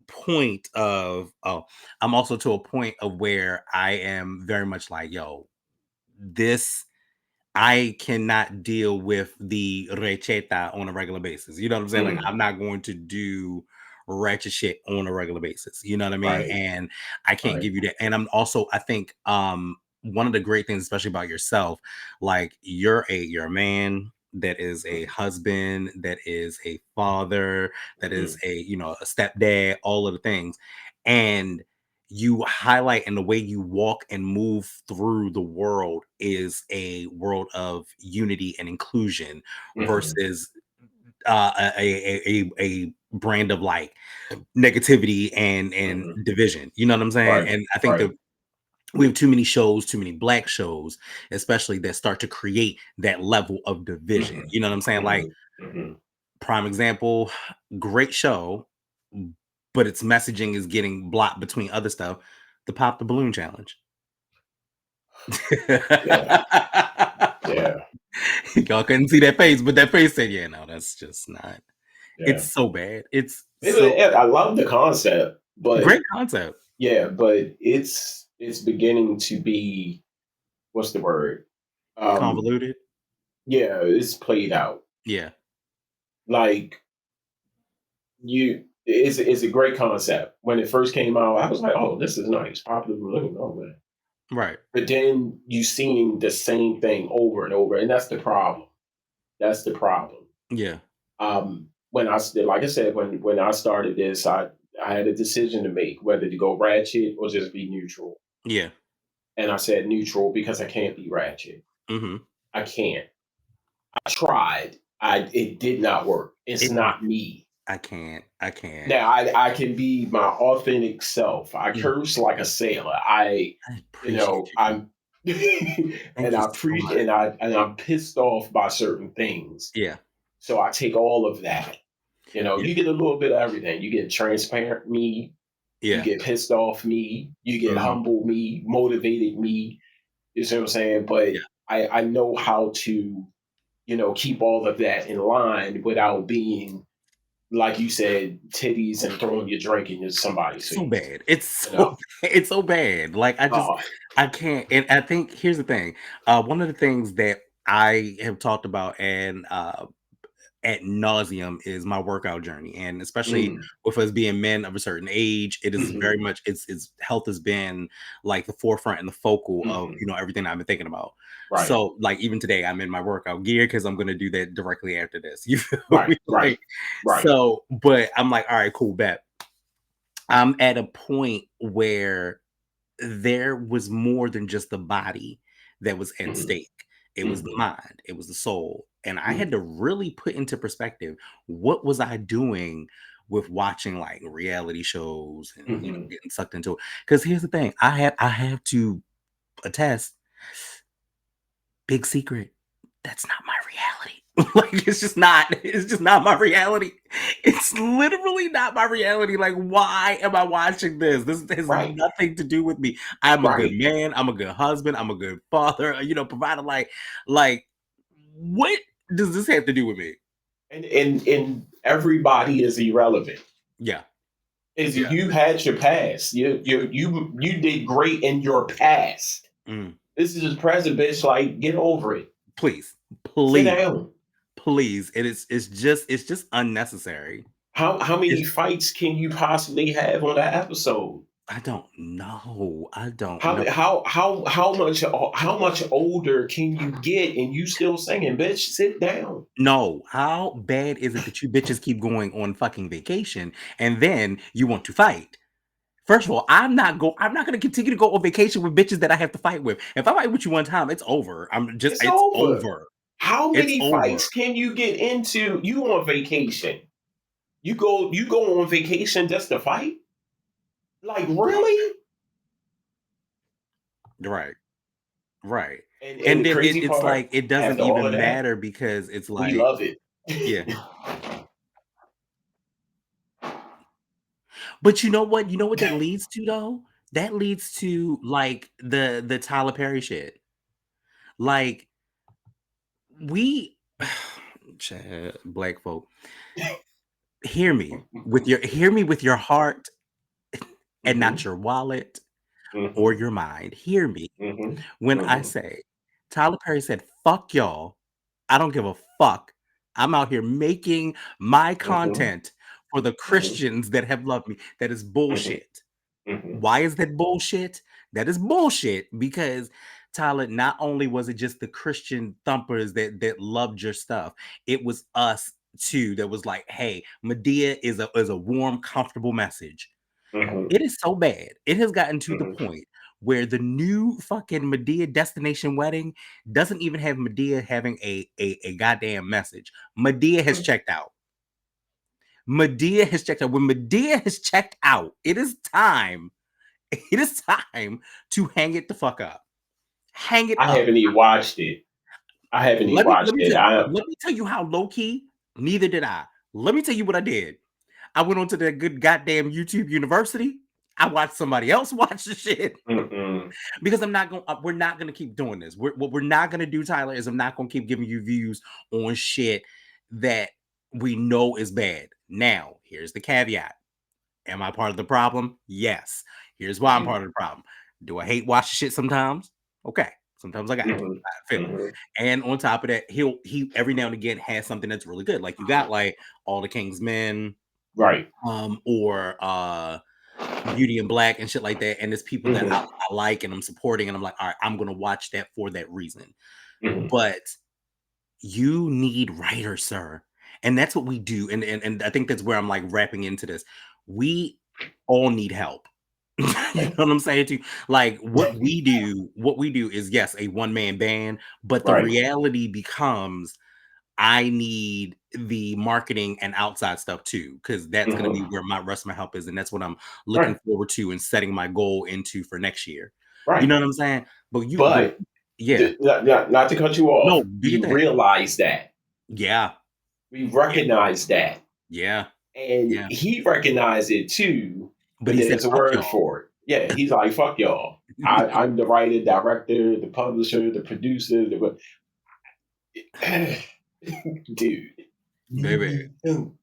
point of I'm also to a point of where I am very much like, yo, this I cannot deal with the recheta on a regular basis. You know what I'm saying? Like Mm, I'm not going to do ratchet shit on a regular basis. You know what I mean? right, And I can't right. give you that. And I think one of the great things, especially about yourself, like you're a man that is a Mm, husband, that is a father, that is mhm, a stepdad, all of the things. And you highlight and the way you walk and move through the world is a world of unity and inclusion mhm, versus a brand of like negativity and mhm. division. You know what I'm saying? Right, And I think that right. we have too many shows, too many black shows, especially that start to create that level of division. Mhm, You know what I'm saying? Like mhm, mhm. prime example, great show, but its messaging is getting blocked between other stuff. The Pop the Balloon Challenge. Yeah, yeah, Y'all couldn't see that face, but that face said, "Yeah, no, that's just not." yeah. It's so bad. It's so I love the concept, but great concept, yeah, but it's beginning to be, what's the word? Um, convoluted. yeah, it's played out. Yeah, Like, it's a great concept. When it first came out, I was like, oh, this is nice. Popular balloon, oh man. right. But then you seeing the same thing over and over, and that's the problem. That's the problem. Yeah, When like I said, when I started this, I had a decision to make whether to go ratchet or just be neutral. yeah. And I said neutral because I can't be ratchet. Hmm. I can't. I tried. It did not work. It's It. not me. I can't. I can't. Now I can be my authentic self. I Yeah, curse like a sailor. I appreciate you. I'm Thank you so much. and I'm pissed off by certain things. Yeah, So I take all of that. yeah, You get a little bit of everything. You get transparent me, you yeah. get pissed off me, you get Hmm. humble me, motivated me. You see what I'm saying? But Yeah, I know how to keep all of that in line without being, like you said, titties and throwing your drink in somebody's So face. bad. It's You so know, it's so bad. Like oh, I can't. And I think here's the thing. One of the things that I have talked about and at nauseum is my workout journey, and especially mm, with us being men of a certain age, it is very hmm, much it's health has been like the forefront and the focal of hmm, everything I've been thinking about. right, So like even today, I'm in my workout gear because I'm gonna do that directly after this. You feel right, me? right, Like right, so, but I'm like, all right, cool, bet. I'm at a point where there was more than just the body that was at hmm, stake. It was the hmm, mind, it was the soul. And I hmm, had to really put into perspective what was I doing with watching like reality shows and hmm, getting sucked into it. Because here's the thing, I have to attest, big secret, that's not my reality. Like it's just not my reality. It's literally not my reality. Like, why am I watching this? This has right, nothing to do with me. I'm a good right. man, I'm a good husband, I'm a good father, provider. Like what does this have to do with me? And everybody is irrelevant. Yeah, Is yeah. you had your past. You did great in your past. Mm. This is just present, bitch. Like, get over it. Please, Sit please, down. please. It's just unnecessary. How many It's fights can you possibly have on that episode? I don't know. I don't How know. how much older can you get and you still singing, bitch? Sit down. No, how bad is it that you bitches keep going on fucking vacation and then you want to fight? First of all, I'm not gonna continue to go on vacation with bitches that I have to fight with. If I fight with you one time, it's over. It's It's over. over. How It's many over. fights can you get into? You on vacation? You go on vacation just to fight? Like, really? Right. Right. And And the then crazy it's part, like it doesn't after all of even that, matter because it's we like, love it. yeah. But you know what? You know what that leads to though? That leads to like the Tyler Perry shit. Like we Chad, black folk, hear me with your heart and not Hmm, your wallet or hmm, your mind. Hear me hmm, when I hmm, say Tyler Perry said, "Fuck y'all. I don't give a fuck. I'm out here making my hmm, content for the hmm, Christians that have loved me." That is hmm, bullshit. hmm, Why is that bullshit? That is bullshit because Tyler, not only was it just the Christian thumpers that loved your stuff, it was us too that was like, "Hey, Medea is a warm, comfortable message." hmm, It is so bad. It has gotten to the hmm. point where the new fucking Medea destination wedding doesn't even have Medea having a goddamn message. Medea has checked out. Medea has checked out. When Medea has checked out, it is time. It is time to hang it the fuck up. Hang it I up. haven't even watched it. I haven't even Let me watched let me it. tell you. I Let me tell you how low key. Neither did I. Let me tell you what I did. I went onto that good goddamn YouTube University. I watched somebody else watch the shit. mm-mm, Because I'm not going. We're not going to keep doing this. What we're not going to do, Tyler, is I'm not going to keep giving you views on shit that we know is bad. Now, here's the caveat: am I part of the problem? Yes. Here's why I'm mm-hmm, part of the problem. Do I hate watching shit sometimes? Okay. Sometimes I got to. mm-hmm, I feel it. mm-hmm. And on top of that, he every now and again has something that's really good. Like you got like All the King's Men, Right. or Beauty and Black and shit like that. And it's people that Mm-hmm, I like and I'm supporting, and I'm like, all right, I'm gonna watch that for that reason. mm-hmm. But you need writers, sir. And that's what we do. And I think that's where I'm like wrapping into this. We all need help. You know Right. what I'm saying to you? Like what we do is yes, a one-man band, but the Right. reality becomes I need the marketing and outside stuff too, because that's going to be Mm-hmm. where my rest of my help is, and that's what I'm looking Right. forward to and setting my goal into for next year. You Right. know what I'm saying? But But yeah, not to cut you no, off, do your we thing. realize that. Yeah, We yeah, recognize that. yeah, And yeah. he recognized it too, But but he said, there's a "Fuck word y'all." for it. Yeah, he's like, fuck y'all. I'm the writer, director, the publisher, the producer. Dude. baby. Mm.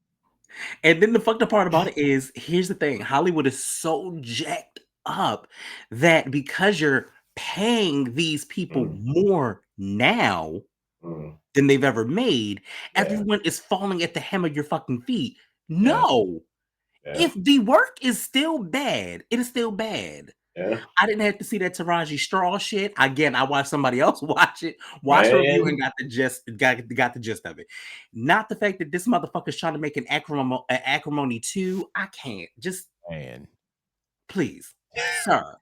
And then the fucked up part about it is, here's the thing: Hollywood is so jacked up that because you're paying these people Mm. more now Mm. than they've ever made, Yeah. everyone is falling at the hem of your fucking feet. Yeah. No, Yeah. if the work is still bad, it is still bad. Yeah. I didn't have to see that Taraji Straw shit. Again, I watched somebody else watch a review, and Man. got the got the gist of it. Not the fact that this motherfucker's trying to make an acrimony 2. I can't. Just Man. please, sir,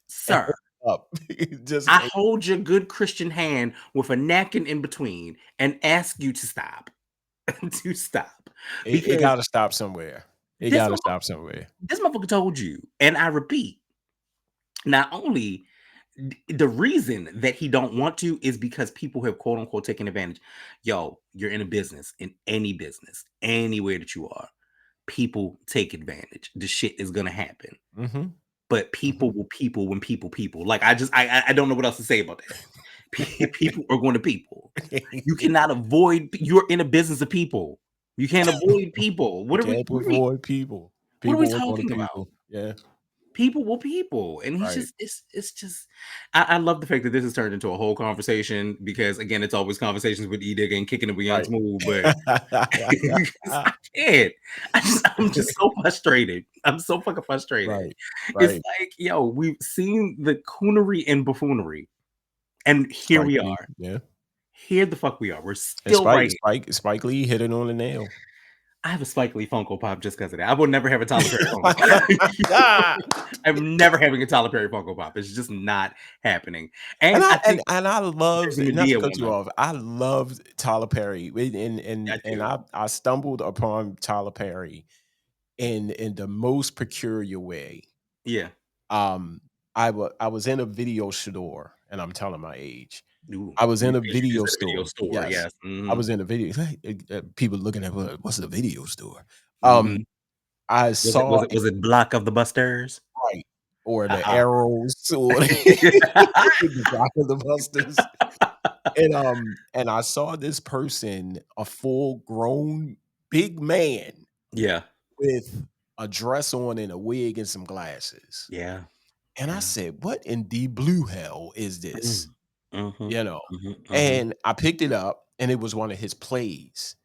sir. Up. Just I can't. hold your good Christian hand with a napkin in between and ask you to stop. To stop. It Because gotta stop somewhere. It this gotta motherfucker, stop somewhere. this motherfucker told you, and I repeat, not only the reason that he don't want to is because people have quote unquote taken advantage. Yo, you're in a business, in any business, anywhere that you are, people take advantage. The shit is gonna happen. Mm-hmm. But people will people when people. Like I don't know what else to say about that. People are going to people. You cannot avoid. You're in a business of people. You can't avoid people. You can't avoid people. What are we People will go to talking about? people. Yeah. People will people, and he's Right. just it's just I love the fact that this has turned into a whole conversation, because again it's always conversations with Edigga and Kicking it with Young Right. Smoove, but I can't. I'm just so frustrated. I'm so fucking frustrated. Right. It's Right. like, yo, we've seen the coonery and buffoonery, and here Spike we Lee. are. Yeah. Here the fuck we are. We're And still right here. Spike Lee hit it on the nail. I have a Spike Lee Funko Pop just because of that. I will never have a Tyler Perry Funko Pop. I'm never having a Tyler Perry Funko Pop. It's just not happening. And And I I think and I loved, there's a not to Medea cut one you though. off, I loved Tyler Perry. That And too. I stumbled upon Tyler Perry in the most peculiar way. Yeah. Um, I was in a video store, and I'm telling my age. Ooh, I was you in a you video said a video store. store. Yes, Yes. I Hmm. was in a video. People looking at, what's a video store? Hmm. I Was it saw was it was it Block of the Busters? right, or the Uh-uh. arrows, or the Rock of the Busters. And I saw this person, a full grown big man Yeah. with a dress on and a wig and some glasses. Yeah. And I Yeah. said, "What in the blue hell is this?" Mm. Mhm. You know? Mhm. Mhm. And I picked it up, and it was one of his plays.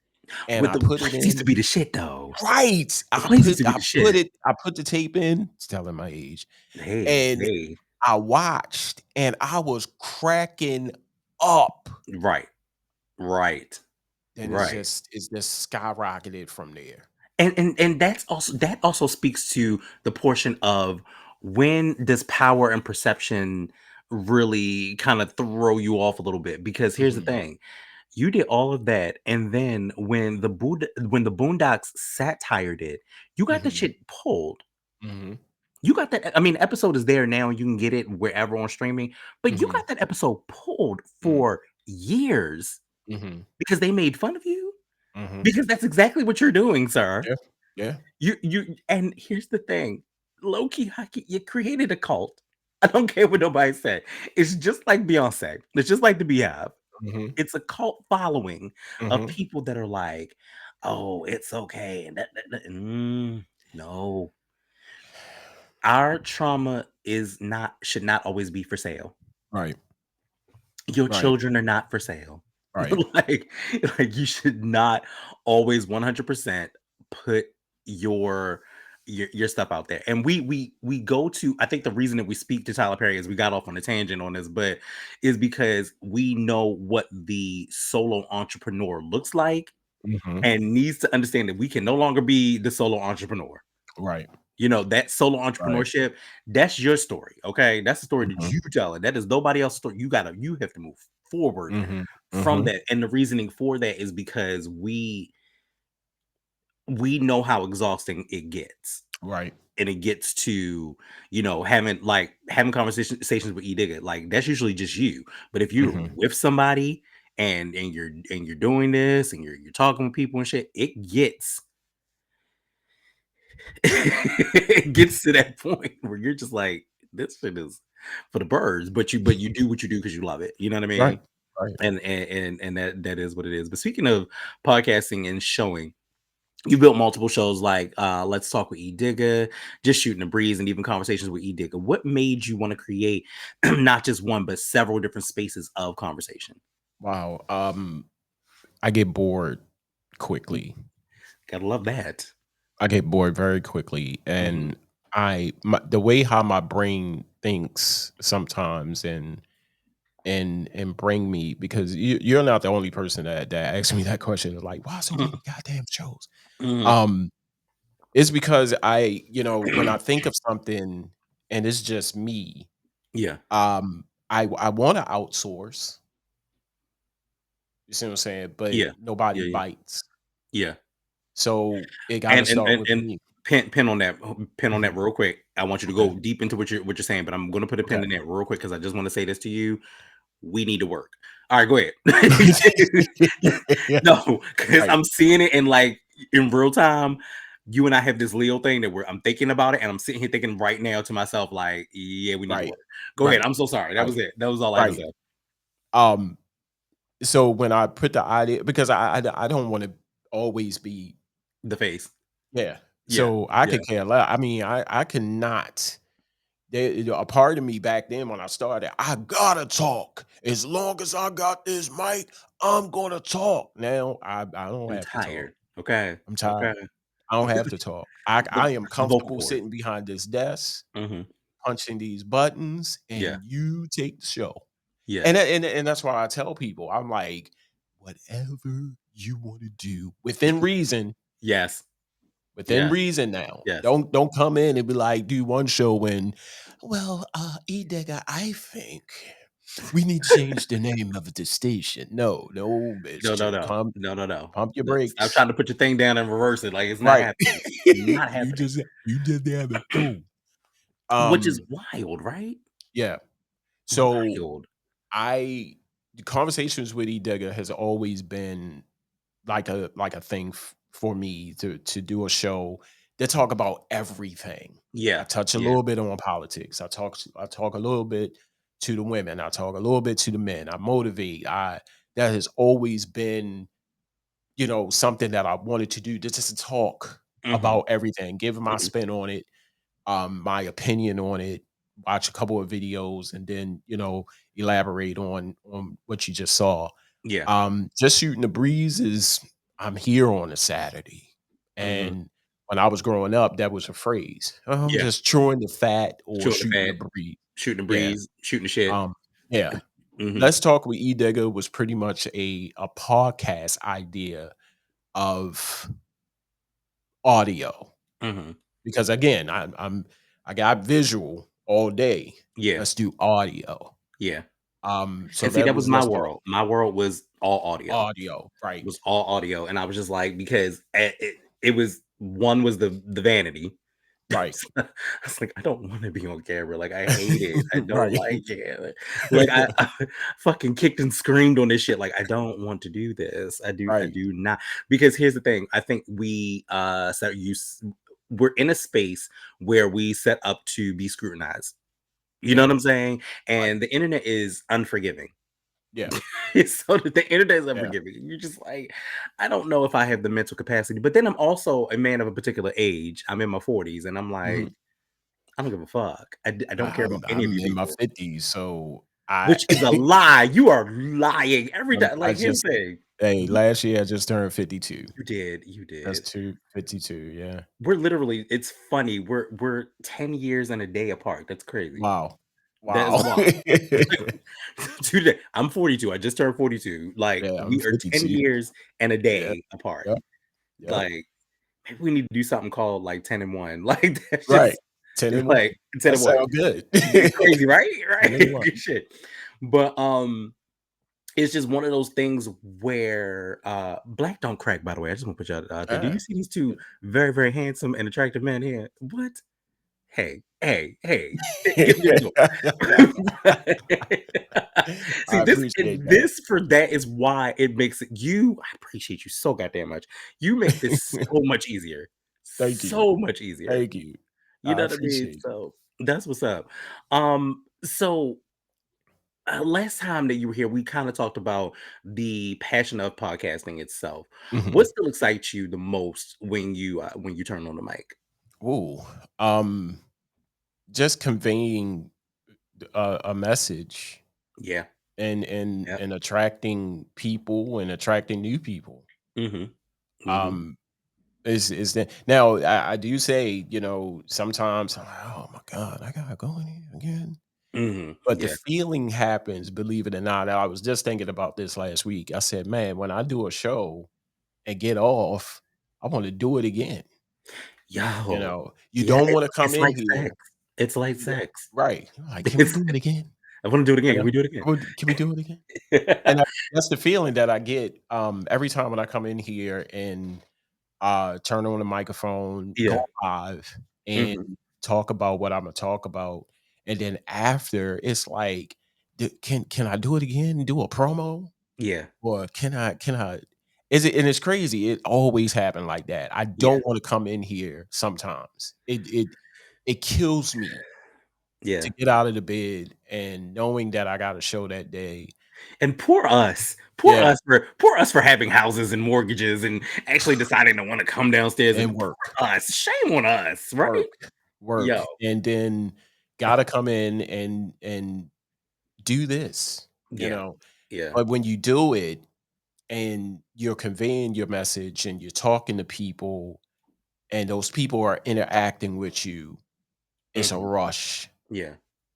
And With I the put it plays used to in. be the shit though. Right. The plays used to be the shit. I put the tape in, it's telling my age, Hey, and hey. I watched, and I was cracking up. Right. Right. And Right. it's just skyrocketed from there. And that also speaks to the portion of, when does power and perception really kind of throw you off a little bit? Because here's the Mhm, thing: you did all of that, and then when the Boondocks satired it, you got the mhm, shit pulled. mhm, You got that. I mean, the episode is there now. You can get it wherever on streaming, but you mhm, got that episode pulled mhm, for years mhm, because they made fun of you. mhm. Because that's exactly what you're doing, sir. Yeah, yeah, And here's the thing, low key hockey, you created a cult. I don't care what nobody said. It's just like Beyonce. It's just like the Beehive. mhm, It's a cult following of mhm. people that are like, "Oh, it's okay," and no, our trauma is not should not always be for sale. Right, Your right, children are not for sale. right. like, like you should not always 100% put your your stuff out there. And we go to, I think the reason that we speak to Tyler Perry is, we got off on a tangent on this, but is because we know what the solo entrepreneur looks like, Mhm. and needs to understand that we can no longer be the solo entrepreneur. Right, You know, that solo right. entrepreneurship, that's your story. Okay. That's the story that Mhm, you tell it. That is nobody else's story. You have to move forward mhm, from mhm. that. And the reasoning for that is because we know how exhausting it gets. Right. And it gets to, having conversations with Edigga. Like, that's usually just you. But if you're Mhm. with somebody, and you're doing this, and you're talking with people and shit, it gets to that point where you're just like, this shit is for the birds, but you do what you do because you love it. You know what I Right, mean? Right. and that is what it is. But speaking of podcasting and showing, you built multiple shows like Let's Talk with Edigga, Just Shooting the Breeze, and even Conversations with Edigga. What made you want to create not just one, but several different spaces of conversation? Wow. I get bored quickly. Gotta love that. I get bored very quickly, Mhm. and the way how my brain thinks sometimes and bring me, because you're not the only person that asks me that question, like, why so many goddamn shows? Mhm. Um, it's because when I think of something and it's just me, Yeah. I want to outsource. You see what I'm saying? But Yeah. nobody Yeah. Yeah. bites, Yeah. so it got to And and start and, with and me. pin on that, pin on that Mhm. real quick. I want you to Okay. go deep into what you're saying, but I'm gonna put a Okay. pin in that real quick because I just want to say this to you. We need to work. All right, go ahead. Yeah. No, because Right. I'm seeing it in real time. You and I have this Leo thing that I'm thinking about it, and I'm sitting here thinking right now to myself, like, yeah, we need to Right. work. Go ahead. Right. I'm so sorry. That Right. was it. That was all I had to Right. say. Um, so when I put the idea, because I don't want to always be, The face. yeah. Yeah. So I Yeah. could care less. I mean, I cannot. A part of me back then when I started, I gotta talk. As long as I got this mic, I'm gonna talk. Now I don't I'm have to talk. tired. Okay. I'm Okay. tired. I don't have to talk. The, I am the vocal comfortable cords. sitting behind this desk, Hmm. punching these buttons, Yeah. and you take the show. Yeah. And that's why I tell people, I'm like, whatever you want to do within reason, Yes. within Yes. reason now. Yes. Don't come in and be like, do one show and, well, Edigga, I think we need to change the name of the station. No, no, No, no, mister. no. Come, No, no, no. pump your No. Stop trying brakes. to put your thing down and reverse it. Like it's not Right. happening. Not happening. You did that before. Which is Um, wild, right? yeah. So Wild. I the conversations with Edigga has always been like a thing for me to do a show that talk about everything. I Yeah. touch a Yeah. little bit on politics. I talk a little bit to the women. I talk a little bit to the men. I motivate. I That has always been, something that I wanted to do. Just to talk Hmm. about everything, give my Hmm. spin on it, my opinion on it, watch a couple of videos, and then elaborate on what you just saw. Yeah. Just shooting the breeze is, I'm here on a Saturday. Hmm. And when I was growing up, that was a phrase. I'm Yeah. just chewing the fat or Shooting the shooting fat, the breeze. shooting the Yeah. breeze, shooting the shit. Um, yeah. Hmm. Let's Talk with Edigga was pretty much a podcast idea of audio. Hmm. Because again, I got visual all day. Yeah. Let's do audio. Yeah. So And see, that that was was my Let's Talk world. My world was all audio. audio, It right? was all audio, and I was just like, because it was one was the vanity. Right. I was like, I don't want to be on camera. Like, I hate it. I don't Right. like it. Like, I fucking kicked and screamed on this shit. Like, I don't want to do this. I Right. do not. Because here's the thing. I think we're in a space where we set up to be scrutinized. You know Yeah. what I'm saying? Right. And the internet is unforgiving. Yeah. So the internet is Yeah. unforgiving. You're just like, I don't know if I have the mental capacity. But then I'm also a man of a particular age. I'm in my 40s, and I'm Mhm. like, I don't give a fuck. I don't care about any of I'm you in my people. 50s, so I Which is a lie. You are lying every time. I Like, here's just the thing. hey, last year I just turned 52. You did. You That's did. 52, yeah. We're literally. It's funny. We're 10 years and a day apart. That's crazy. Wow. That is Wow. wild. Today, I'm 42. I just turned 42. Like, Yeah, I'm we are 10 52. years and a Yeah. day apart. Yep. Yep. Like, maybe we need to do something called like 10 and 1. Like, that's Right. just 10 and 1. like 10 That and 1. sound good. Crazy, right? 10 Right? and 1. Good shit. But it's just one of those things where black don't crack, by the way. I just want to put you out there. Do you Ah. see these two very, very handsome and attractive men here? What? Hey, hey, hey, get me a joke. See, I this appreciate and that. this for that is why it makes it I appreciate you so goddamn much. You make this so much easier. Thank you. So much easier. Thank you. You I know what I mean? appreciate it. So that's what's up. So last time that you were here, we kind of talked about the passion of podcasting itself. What Mhm. still excites you the most when you turn on the mic? Ooh, um, just conveying a message Yeah. Yep. and attracting people and attracting new people. Mhm. Mhm. Um, is that now? I do say, sometimes I'm like, oh my god, I gotta go in here again. Mhm. But the Yeah. feeling happens, believe it or not. I was just thinking about this last week. I said, man, when I do a show and get off, I want to do it again. Yo. You Yeah, don't want to come it's in like sex. here. It's like You don't, sex. right. You're like, can we It's do it again? I wanna do it again. You Can know, we do it again? Can we do it again? And that's the feeling that I get every time when I come in here and turn on the microphone, go Yeah. live, and Mhm. talk about what I'm gonna talk about. And then after, it's like, can I do it again? Do a promo? Yeah. Or can I is it and it's crazy, it always happened like that. I Yeah. don't wanna come in here sometimes. It kills me Yeah. to get out of the bed and knowing that I got a show that day. And poor us. Yeah, Poor us for having houses and mortgages and actually deciding to wanna come downstairs and and work, poor us. Shame on us, right? work, work, Yo. and then gotta come in and do this, you Yeah. know? Yeah. But when you do it and you're conveying your message and you're talking to people and those people are interacting with you, it's a Mhm. rush. Yeah.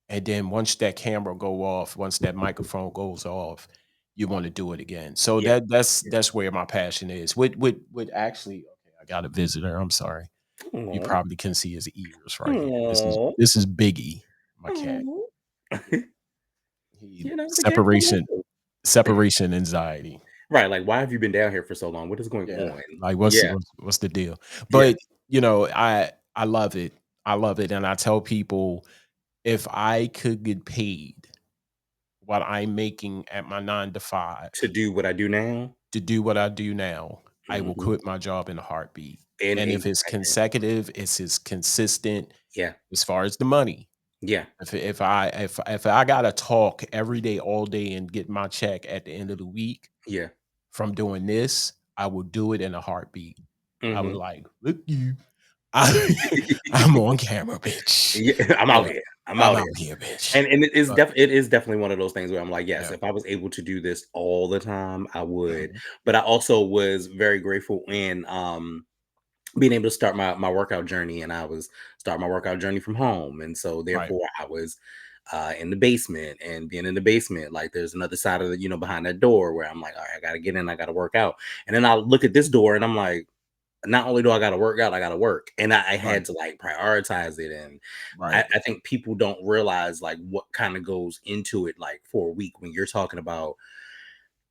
And then once that camera go off, once that microphone goes off, you want to do it again. So Yeah. that's where my passion is. With actually, okay, I got a visitor. I'm sorry. You Aw. probably can see his ears right here. This is Aw. this is Biggie, my cat. Aw. He You know, the cat come separation on. separation anxiety. Right, like, why have you been down here for so long? What is going Yeah. on? Like Yeah. what's the deal? Yeah. But I love it. I love it. And I tell people if I could get paid what I'm making at my 9 to 5 To do what I do now. to do what I do now, I will Mhm. quit my job in a heartbeat. And And if it's exactly. consecutive, it's consistent Yeah. as far as the money. Yeah. If I gotta talk every day, all day, and get my check at the end of the week Yeah. from doing this, I will do it in a heartbeat. I would Mhm. like, look you. I'm on camera, bitch. Yeah, I'm out Yeah, here. I'm I'm out out here. here, bitch. And But it is definitely one of those things where I'm like, yes, yeah. if I was able to do this all the time, I would. Mhm. But I also was very grateful in being able to start my workout journey, and I was start my workout journey from home. And so Right. therefore I was in the basement, and being in the basement, like there's another side of the, behind that door where I'm like, all right, I gotta get in, I gotta work out. And then I look at this door and I'm like, not only do I gotta work out, I gotta work. And I had Right. to like prioritize it. And Right. I think people don't realize like what kind of goes into it, like for a week when you're talking about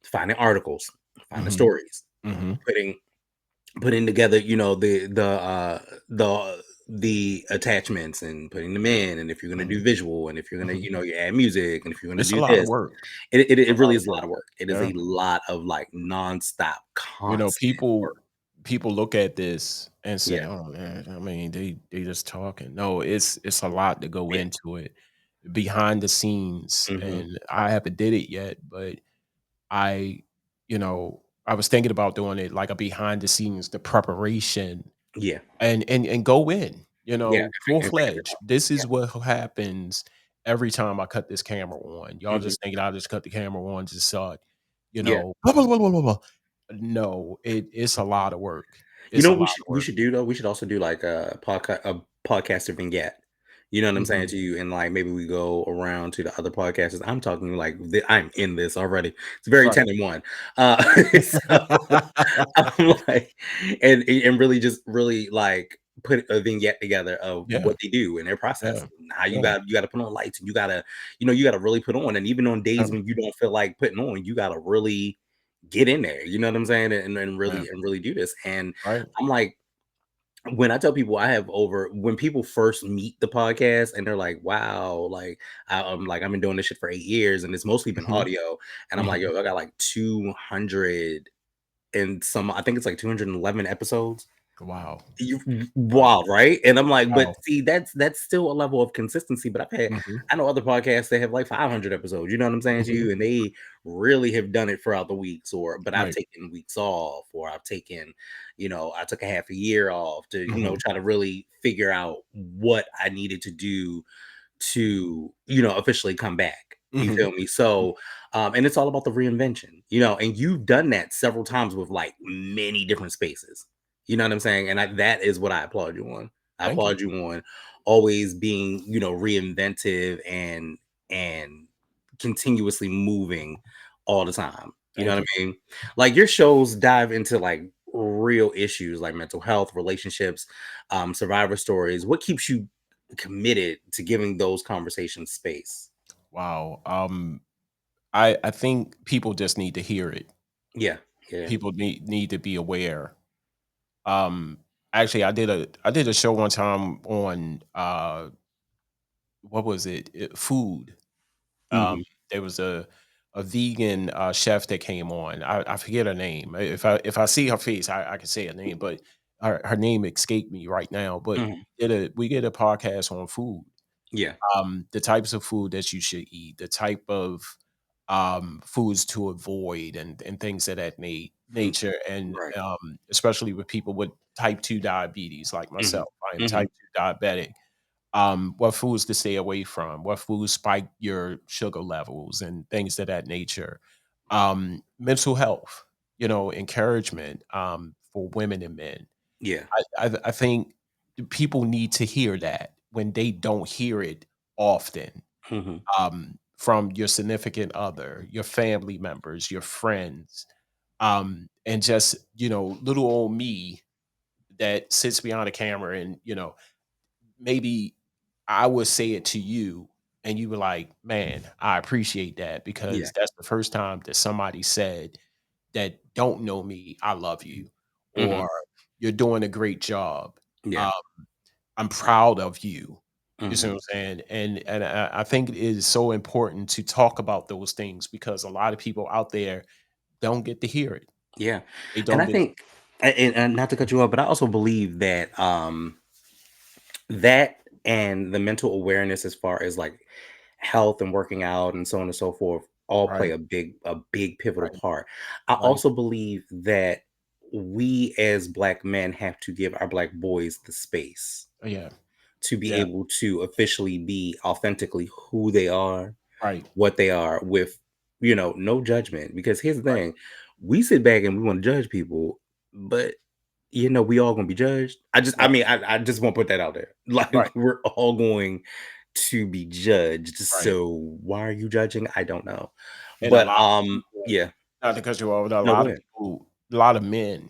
finding articles, finding Mhm. stories, Mhm. putting putting together, the attachments and putting them in, and if you're gonna do Mhm. visual, and if you're gonna, Mhm. you add music, and if you're gonna It's a do lot of this, work. it A really lot of is a lot work. of work. It is Yeah. a lot of like nonstop, constant People work. look at this and say, Yeah, "Oh man, I mean, they just talking." No, it's a lot to go yeah, into it behind the scenes, hmm, and I haven't did it yet, but I, I was thinking about doing it like a behind the scenes, the preparation, yeah, and go in, yeah, full and figure it fledged. out. This Yeah, is what happens every time I cut this camera on. Y'all hmm, just thinking I just cut the camera on, just saw it, yeah. blah, blah, blah, blah, blah, blah. No, it's a lot of work. You It's know a what lot of we work. should do though? We should also do like a podcaster vignette. You know what I'm saying Mhm. to you? And like maybe we go around to the other podcasters. I'm talking like I'm in this already. It's very Right. 10 and 1. So I'm like, and really just really like put a vignette together of Yeah, what they do in their process. yeah, And how yeah, you gotta put on lights, and you gotta really put on. And even on yeah, days when you don't feel like putting on, you gotta really get in there. You know what I'm saying? yeah, And really do this. And right. I'm like, when I tell people I have over when people first meet the podcast and they're like, wow, like I'm like, I've been doing this shit for 8 years and it's mostly been Mhm, audio. And I'm like, mhm. yo, I got like 200 and some, I think it's like 211 episodes. Wow. You Wow. wow, right? And I'm like, but Wow. see, that's still a level of consistency. But Mhm. I know other podcasts that have like 500 episodes. You know what I'm saying to Mhm. you? And they really have done it throughout the weeks. But I've Right. taken weeks off, or I've taken, I took a half a year off to, Mhm. try to really figure out what I needed to do to, officially come back. You Mhm. feel me? So, and it's all about the reinvention, and you've done that several times with like many different spaces. You know what I'm saying? And that is what I applaud you on. I Thank you. applaud you on always being, reinventive and continuously moving all the time. You know Thank what you. I mean? Like your shows dive into like real issues like mental health, relationships, survivor stories. What keeps you committed to giving those conversations space? Wow. I think people just need to hear it. Yeah, yeah. People need to be aware. Um, Actually, I did a show one time on what was it? Food. Mhm, There was a vegan chef that came on. I forget her name. If I see her face, I can say her name, but her name escaped me right now. But mhm. we did a podcast on food, Yeah. the types of food that you should eat, the type of foods to avoid, and things of that Mm, nature, and right. especially with people with type 2 diabetes like Mhm, myself. I am mhm. type 2 diabetic. What foods to stay away from, what foods spike your sugar levels, and things of that nature. Mental health, encouragement for women and men. Yeah. I think people need to hear that when they don't hear it often, Mhm. from your significant other, your family members, your friends, and just little old me that sits behind a camera, and maybe I would say it to you and you were like, "Man, I appreciate that Yeah. because that's the first time that somebody said that don't know me, I love you, Mhm. or you're doing a great job. Yeah. Uh, I'm proud of you." You see Mhm. what I'm saying? And I think it is so important to talk about those things because a lot of people out there don't get to hear it. Yeah. They And don't I get. think and not to cut you off, but I also believe that that and the mental awareness as far as like health and working out and so on and so forth all play Right, a big pivotal right, part. I right. also believe that we as black men have to give our black boys the space Yeah, to be yeah, able to officially be authentically who they are, right, what they are with, no judgment. Because here's the right, thing, we sit back and we want to judge people, but we all gonna be judged. I right, mean, I just want to put that out there. Like right, we're all going to be judged. right. So why are you judging? I don't know. And a But lot of people, yeah. not to cut you off, a No, lot go of ahead. people, a lot of men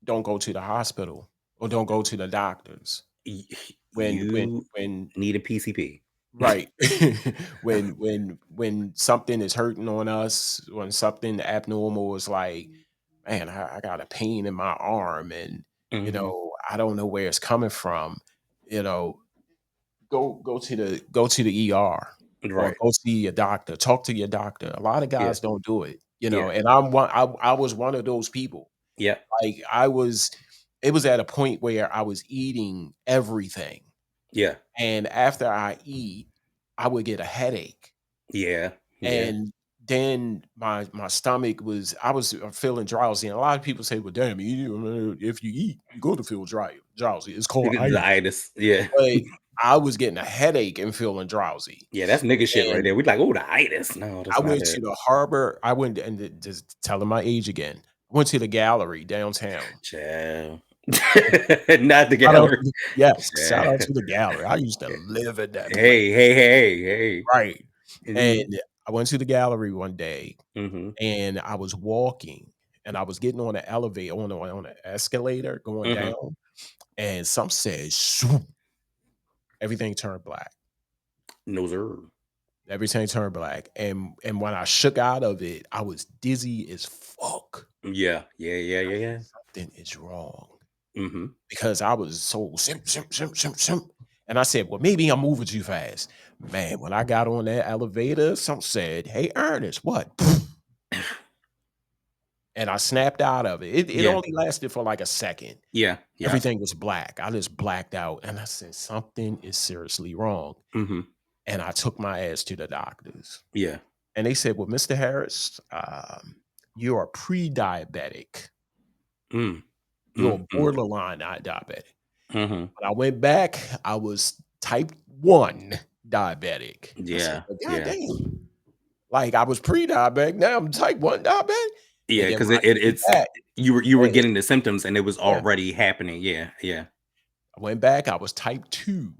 don't go to the hospital or don't go to the doctors Y- when You when need a PCP. right. When something is hurting on us, when something abnormal is like, man, I got a pain in my arm, and Hmm. I don't know where it's coming from. You know, go to the ER or Right. go see a doctor. Talk to your doctor. A lot of Yeah. guys don't do it, Yeah. and I was one of those people. Yeah. Like it was at a point where I was eating everything, Yeah. and after I eat, I would get a headache, Yeah. Yeah. and then my stomach was I was feeling drowsy, and a lot of people say, "Well, damn, if you eat, you're going to feel drowsy. It's called Because the itis." itis. Yeah. But I was getting a headache and feeling drowsy, Yeah. That's nigga shit right and there. We like, oh, the itis. No, I that's not went it. to the harbor. I went and just telling my age again. I went to the gallery downtown. Child. Not the Shout out gallery. to yes, shout out Child. to the gallery. I used to live in that place. Hey, hey, hey, hey. Right. Mhm. And I went to the gallery one day Mhm. and I was walking and I was getting on the elevator on an escalator going down, Mhm. and some said, "Shoo," everything turned black. No, sir. Everything turned black. And when I shook out of it, I was dizzy as fuck. Yeah. Yeah, yeah, yeah, yeah. Something is wrong. Mhm. Because I was so simp. And I said, well, maybe I'm moving too fast. Man, when I got on that elevator, some said, hey, Ernest, what? and I snapped out of it. It Yeah. only lasted for like a second. Yeah. Yeah. Everything was black. I just blacked out, and I said, "Something is seriously wrong." Mm-hmm. And I took my ass to the doctors, Yeah. and they said, "Well, Mr. Harris, you are pre-diabetic. Mm. You're Mm-hmm. borderline diabetic." Mm-hmm. When I went back, I was type 1 diabetic. I said, Yeah. "Well, God Yeah. damn. Like, I was pre-diabetic, now I'm type 1 diabetic?" Yeah. And then Because when I came it's back, you were hey, getting the symptoms and it was yeah, already happening. Yeah. Yeah. I went back, I was type 2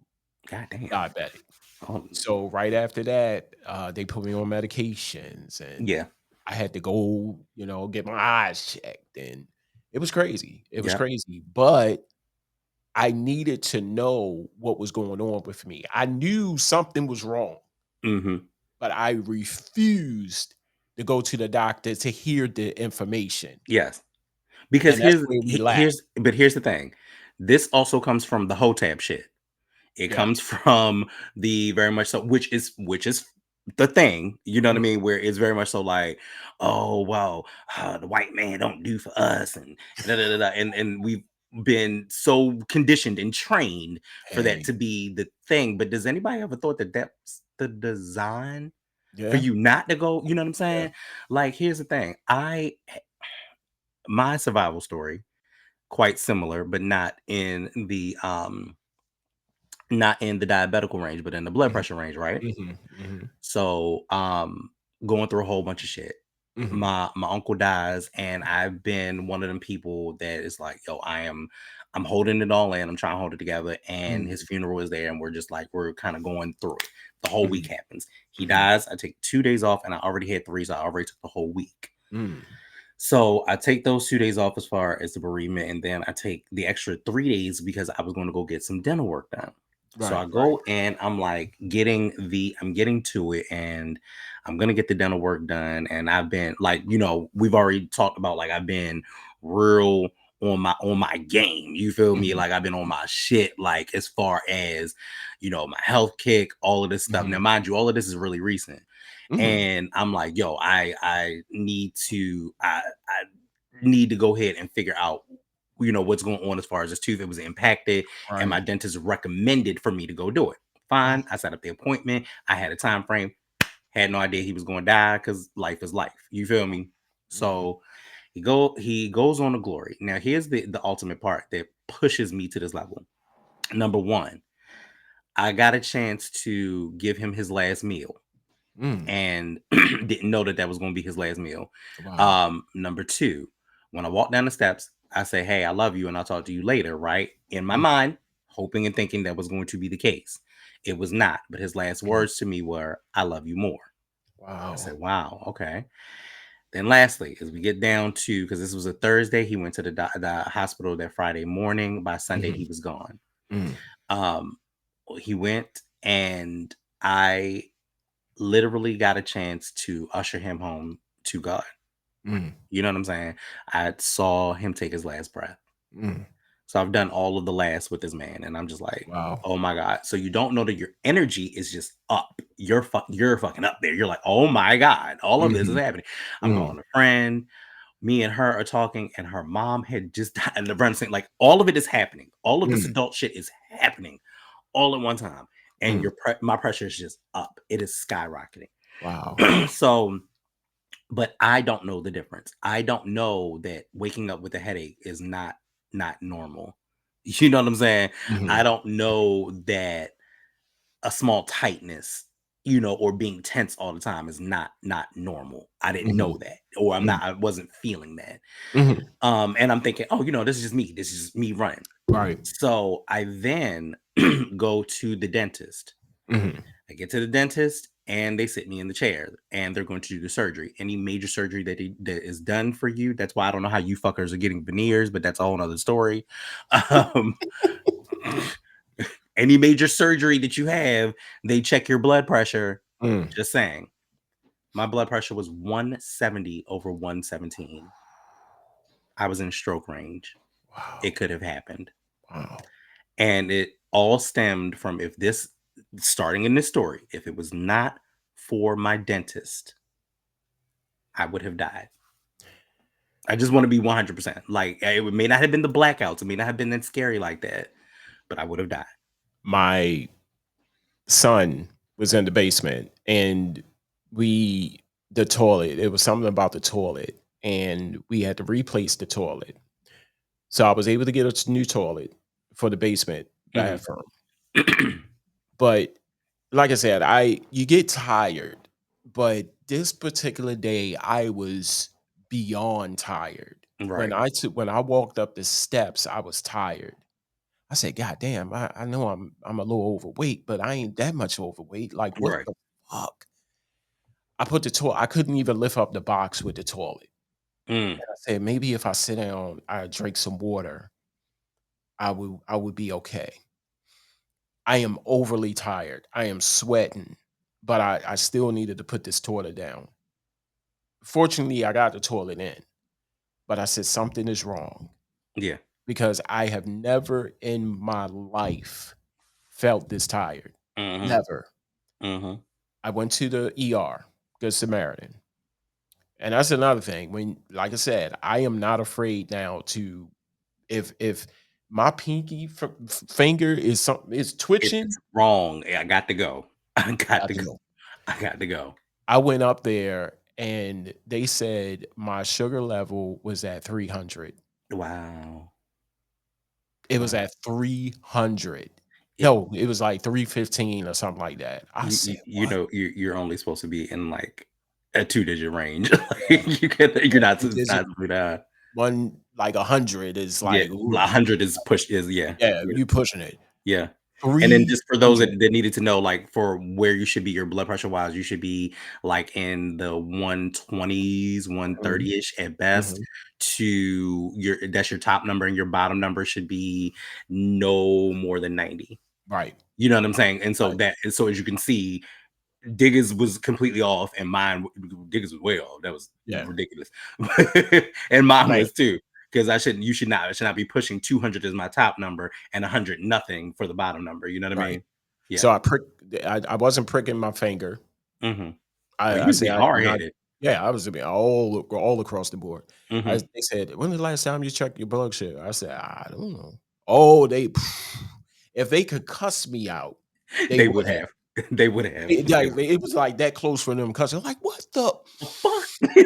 God damn. diabetic. Oh, So right after that, they put me on medications, and yeah. I had to go, get my eyes checked, and it was crazy. It was Yeah. crazy, but I needed to know what was going on with me. I knew something was wrong, Mm-hmm. but I refused to go to the doctor to hear the information, Yes. Because and that's where we lacked. here's the thing. This also comes from the HOTAP shit. It Yeah. comes from the very much so, which is the thing, you know what I Mm, mean? Where it's very much so like, oh well, the white man don't do for us, and da, da, da, da, and we've been so conditioned and trained for that hey, to be the thing. But does anybody ever thought that that's the design for yeah, you not to go? You know what I'm yeah, saying? Like, here's the thing. My survival story quite similar, but not in the diabetical range, but in the blood mhm, pressure range, right? mhm, mhm, So, going through a whole bunch of shit. mhm, My uncle dies, and I've been one of them people that is like, yo, I'm holding it all in. I'm trying to hold it together. And his mhm, funeral is there, and we're kind of going through it. The whole week mhm, happens. He mhm, dies. I take 2 days off, and I already had three, so I already took the whole week. mm, So I take those 2 days off as far as the bereavement, and then I take the extra 3 days because I was going to go get some dental work done. So I right, right, go and I'm like I'm getting to it, and I'm gonna get the dental work done. And I've been like, we've already talked about like I've been real on my game. You feel me? mhm, Like I've been on my shit, like as far as my health kick, all of this stuff. Now, mhm, mind you, all of this is really recent. mhm, And I'm like, yo, I need to go ahead and figure out what's going on as far as this tooth. It was impacted, and my right, dentist recommended for me to go do it. wow, Fine. I set up the appointment. I had a time frame. Had no idea he was going to die because life is life. You feel me? mhm, So he goes on to glory. Now here's the ultimate part that pushes me to this level. Number one, I got a chance to give him his last meal, mm, and didn't know that that was going to be his last meal. wow, Number two, when I walk down the steps, I say, "Hey, I love you, and I'll talk to you later." Right in my mm, mind, hoping and thinking that was going to be the case. It was not. But his last mhm, words to me were, "I love you more." I wow, said, "Wow, okay." Then, lastly, as we get down to, because this was a Thursday, he went to the hospital that Friday morning. By Sunday, he mhm, was gone. mm, Um, he went, and I literally got a chance to usher him home to God. mm, You know what I'm saying? I saw him take his last breath. mm, So I've done all of the last with this man, and I'm just like, wow, oh my God. So you don't know that your energy is just up. You're fucking up there. You're like, oh my God, all of this is mhm, happening. I'm mm, calling a friend. Me and her are talking, and her mom had just died. And the friend saying, like, all of it is happening. All of this mm, adult shit is happening all at one time. And mm, my pressure is just up. It is skyrocketing. wow, So, but I don't know the difference. I don't know that waking up with a headache is not normal. You know what I'm saying? I mhm, don't know that a small tightness, or being tense all the time is not normal. I didn't mhm, know that, or mm, I wasn't feeling that. mhm, And I'm thinking, oh, this is just me. This is just me running. right, So I then go to the dentist. mhm, I get to the dentist, and they sit me in the chair, and they're going to do the surgery. Any major surgery that is done for you. That's why I don't know how you fuckers are getting veneers, but that's a whole nother story. Um, any major surgery that you have, they check your blood pressure. mm, Just saying. My blood pressure was 170 over 117. I was in stroke range. wow, It could have happened. wow, And it all stemmed from, starting in this story, if it was not for my dentist, I would have died. I just want to be 100%. Like it may not have been the blackouts, it may not have been that scary like that, but I would have died. My son was in the basement, and the toilet. It was something about the toilet, and we had to replace the toilet. So I was able to get a new toilet for the basement Mhm. bathroom. But like I said, you get tired. But this particular day, I was beyond tired. Right. When I walked up the steps, I was tired. I said, "God damn, I know I'm a little overweight, but I ain't that much overweight. Like, what Right. the fuck?" I put the toilet. I couldn't even lift up the box with the toilet. Mm. And I said, maybe if I sit down, I drink some water, I would be okay. I am overly tired. I am sweating, but I still needed to put this toilet down. Fortunately, I got the toilet in, but I said something is wrong Yeah. because I have never in my life felt this tired. Mhm. Never. Mhm. I went to the ER, Good Samaritan. And that's another thing. When, like I said, I am not afraid now to if my pinky finger is If twitching, it's wrong, I got to go. I got got to to go. go. I got to go. I went up there and they said my sugar level was at 300. Wow. It was Wow. at 300. It, No, it was like 315 or something like that. I said, you "What?" know you're only supposed to be in like a 2-digit range. Like you're not It is supposed to die. one like 100 is Yeah, like, ooh, 100 is push is yeah. yeah, Yeah. you pushing it. Yeah. And then just for those 300. that needed to know, like for where you should be your blood pressure wise, you should be like in the 120s, Mhm, 130-ish at best mhm. to that's your top number, and your bottom number should be no more than 90. Right, You know what I'm saying? And so right. as you can see, Diggers was completely off, and Diggers was way off. That was Yeah, ridiculous, and mine man. was too. Because I should not be pushing 200 as my top number and 100 nothing for the bottom number. You know what I Right. mean? Yeah. So I wasn't pricking my finger. Hmm. Oh, I you I was say being I hard not headed. yeah, I was being all across the board. Hmm. They said, "When was the last time you checked your blood sugar?" I said, "I don't know." Oh, they if they could cuss me out, they They would would have. have. They would have. They It was like that close for them cussing. Like, "What the?" the fuck?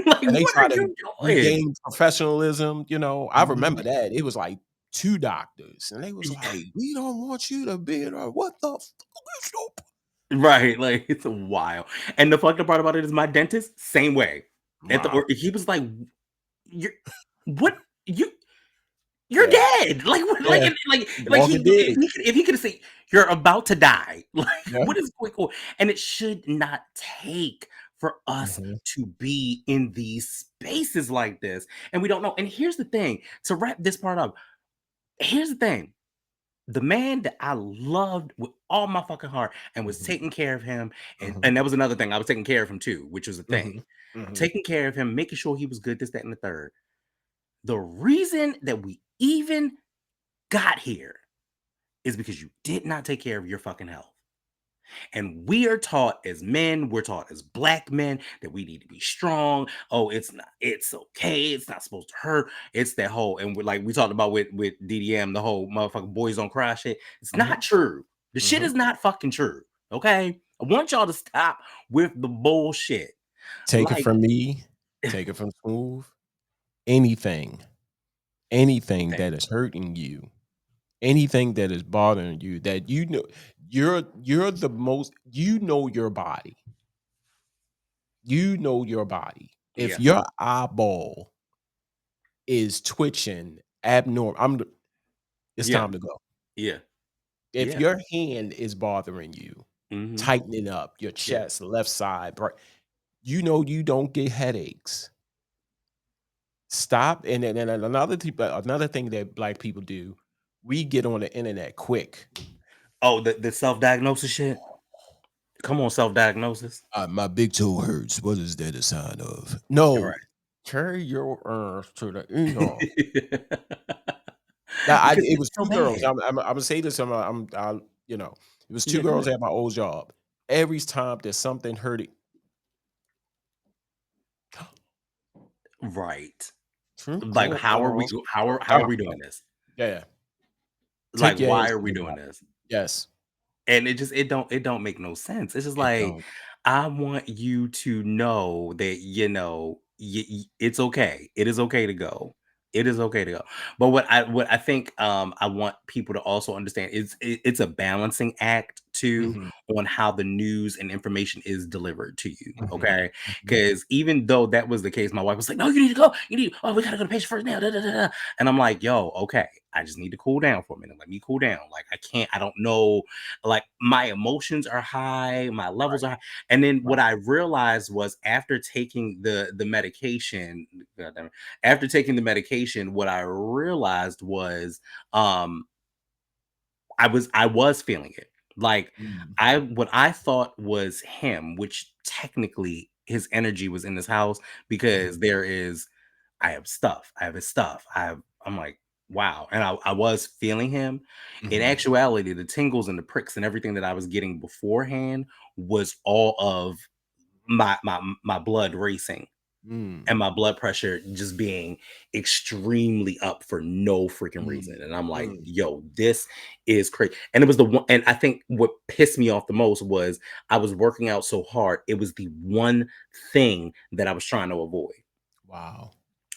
Like, And they what try are to you doing? regain professionalism, I remember Right. that. It was like 2 doctors, and they was like, "We don't want you to be in our what the fuck is your" Right. Like, it's a while. And the fucked up part about it is my dentist, same way. Wow. He was like, you're what you you're Yeah. dead. Like what? Yeah. Like Walking dead. if he could have said you're about to die. Like Yeah. what is going on? And it should not take for us Mhm, to be in these spaces like this, and we don't know. And here's the thing: to wrap this part up, here's the thing. The man that I loved with all my fucking heart and was mhm, taking care of him, mhm, and that was another thing. I was taking care of him too, which was a thing. mhm, mhm. Taking care of him, making sure he was good, this, that, and the third. The reason that we even got here is because you did not take care of your fucking health. And we are taught as men, we're taught as black men that we need to be strong. Oh, it's okay. It's not supposed to hurt. It's that whole, and we talked about with DDM, the whole motherfucking boys don't cry shit. It's Mhm, not true. The shit mhm. is not fucking true. Okay. I want y'all to stop with the bullshit. Take it Like, from me, take it from Smoove. Anything, anything anything. that is hurting you, anything that is bothering you, that you're the most your body. You know your body. If Yeah. your eyeball is twitching abnormal, it's Yeah. time to go. Yeah. If Yeah. your hand is bothering you, Hmm. tightening up your Yeah. chest, left side, right, you don't get headaches. Stop. And then another thing that black people do, we get on the internet quick. Oh, the self-diagnosis shit. Come on, self-diagnosis. My big toe hurts. What is that a sign of? You're No, right. carry your ass to the ER. Now, Because it it's was so 2 girls. bad. I'm gonna say this, it was 2 Yeah, go girls ahead. at my old job. Every time that something hurt it, Right. True. Like, Cool. how are we how are we doing this? Yeah. Like, Take your why head are we straight doing up. this? Yes. And it don't make no sense. It's just It like, don't. I want you to know that, it's okay. It is okay to go. It is okay to go. But what I think, I want people to also understand is it's a balancing act too, Mhm. on how the news and information is delivered to you. Mhm. Okay. Mhm. Because even though that was the case, my wife was like, "No, you need to go. Oh, we gotta go to patient first now." Da, da, da, da." And I'm like, "Yo, okay. I just need to cool down for a minute. Let me cool down. Like, I don't know, like, my emotions are high, my levels are high." And then Right. what I realized was, after taking the medication, God damn it, after taking the medication, what I realized was, um I was feeling it. Like, Mm. what I thought was him, which technically his energy was in this house, Mhm. because I have stuff. I have his stuff. I'm like, wow. And I was feeling him. In Mhm. actuality, the tingles and the pricks and everything that I was getting beforehand was all of my blood racing, Mm. and my blood pressure just being extremely up for no freaking reason. Mm. And I'm like, Mm. yo, this is crazy. And it was the one, and I think what pissed me off the most was, I was working out so hard. It was the one thing that I was trying to avoid. Wow.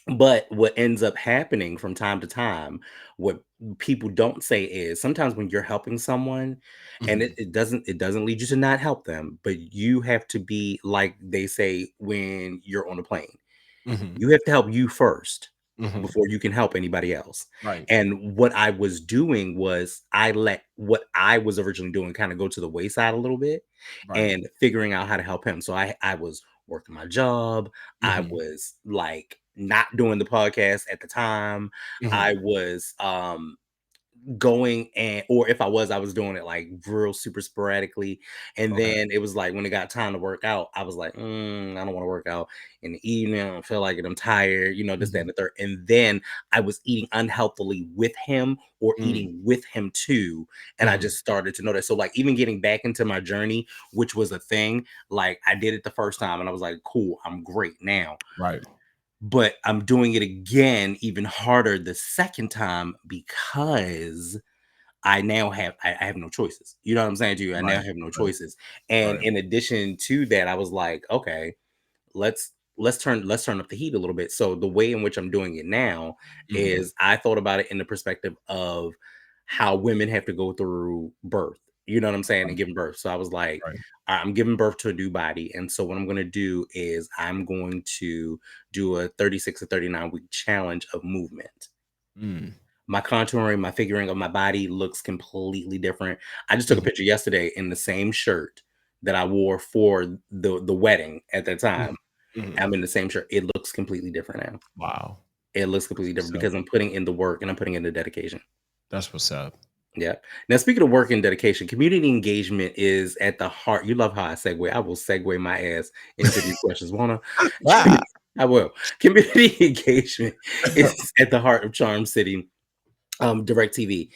But what ends up happening from time to time, what people don't say is, sometimes when you're helping someone, and it, Mhm. it doesn't lead you to not help them, but you have to be, like they say when you're on a plane, Mhm. you have to help you first Mhm. before you can help anybody else. Right. And what I was doing was, I let what I was originally doing kind of go to the wayside a little bit, Right. and figuring out how to help him. So I was working my job. I Mhm. was like not doing the podcast at the time. I Mhm. was going, and or if I was doing it like real super sporadically. And Okay. then it was like, when it got time to work out, I was like, I don't want to work out in the evening. I don't feel like it. I'm tired, this, that, and Mhm. the third. And then I was eating unhealthily with him, or Mm. eating with him too. And I Mhm. just started to notice. So, like, even getting back into my journey, which was a thing, like, I did it the first time and I was like, cool, I'm great now. Right. But I'm doing it again, even harder the second time, because I have no choices. You know what I'm saying to you? I now Right. have no Right. choices. And Right. in addition to that, I was like, okay, let's turn up the heat a little bit. So the way in which I'm doing it now Mhm. is, I thought about it in the perspective of how women have to go through birth. You know what I'm saying? And Right. giving birth. So I was like, Right. "All right, I'm giving birth to a new body. And so what I'm going to do is, I'm going to do a 36 to 39-week challenge of movement. Mm. My contouring, my figuring of my body looks completely different. I just took a Mhm. picture yesterday in the same shirt that I wore for the wedding at that time. Mhm. Mhm. I'm in the same shirt. It looks completely different now. Wow. It looks That's completely different, what's up. because I'm putting in the work and I'm putting in the dedication. That's what's up. Yeah. Now, speaking of work and dedication, community engagement is at the heart. You love how I segue. I will segue my ass into these questions. Wanna? Ah. I will. Community engagement is at the heart of Charm City, Direct TV.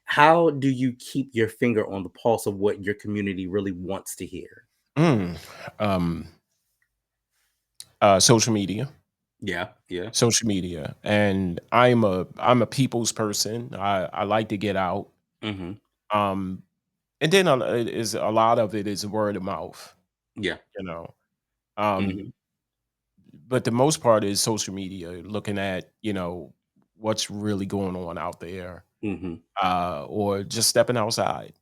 How do you keep your finger on the pulse of what your community really wants to hear? Mm. Um, social media. Yeah, yeah. Social media. And I'm a people's person. I like to get out. Mhm. Um, and then it is a lot of it is word of mouth, Yeah. you know. Um, Mhm. but the most part is social media, looking at, what's really going on out there, Mhm. or just stepping outside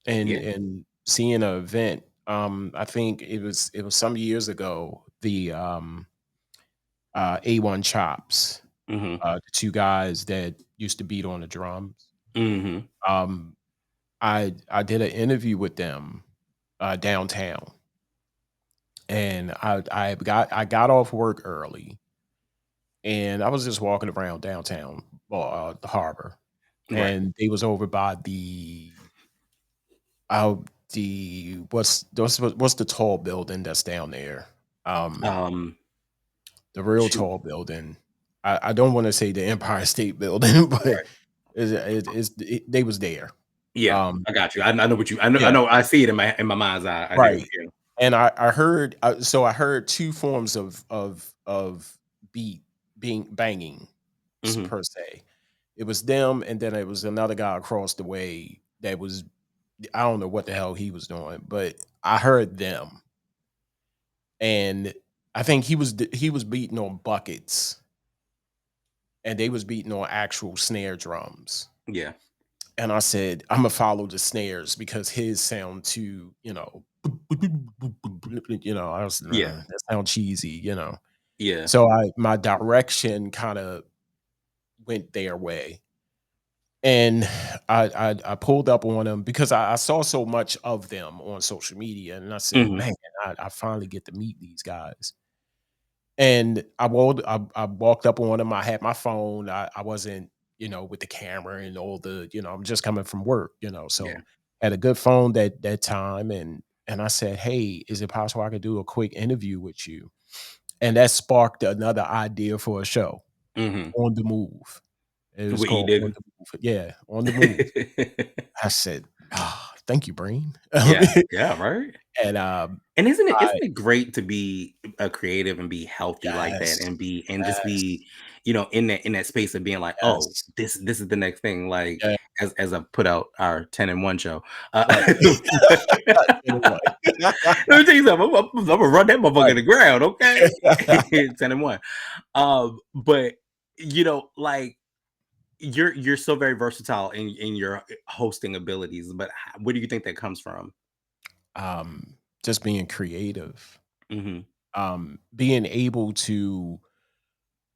and Yeah. and seeing an event. I think it was some years ago, the A1 Chops, Mhm. the two guys that used to beat on the drums. Mhm. Um, I did an interview with them downtown, and I got off work early, and I was just walking around downtown, the harbor, Right. and they was over by uh, the what's the tall building that's down there? Um, Um, the real shoot. tall building. I don't want to say the Empire State Building, but Right. they was there. Yeah, Um, I got you. I know what you. I yeah, know. I see it in my mind's eye. I do. right. Yeah. And I heard so I heard two forms of beat being banging. Mhm. per se. It was them, and then it was another guy across the way that was, I don't know what the hell he was doing, but I heard them, and I think he was beating on buckets, and they was beating on actual snare drums. Yeah. And I said, I'm gonna follow the snares because his sound too, I was Yeah. that sound cheesy. Yeah. So my direction kind of went their way. And I pulled up on them because I saw so much of them on social media, and I said, Mhm. "Man, I finally get to meet these guys." And I walked up on them. I had my phone. I wasn't, with the camera and all the, I'm just coming from work, Yeah. so had a good phone that time, and I said, "Hey, is it possible I could do a quick interview with you?" And that sparked another idea for a show, Mhm. On the Move. It was With called On Edigga. the Move. Yeah, On the Move. I said, thank you, Brain." Yeah. Yeah, right? And And isn't it I isn't it great to be a creative and be healthy like that yes, and be and just yes, be, in that space of being like, "Oh, yes, this is the next thing," like, yeah, as I put out our 10 and 1 show. right. Anyway. Let me tell you something, Imma run that motherfucker in Right. the ground, okay? 10 and 1. But, like, you're so very versatile in your hosting abilities, but h where do you think that comes from? Just being creative, Mhm. being able to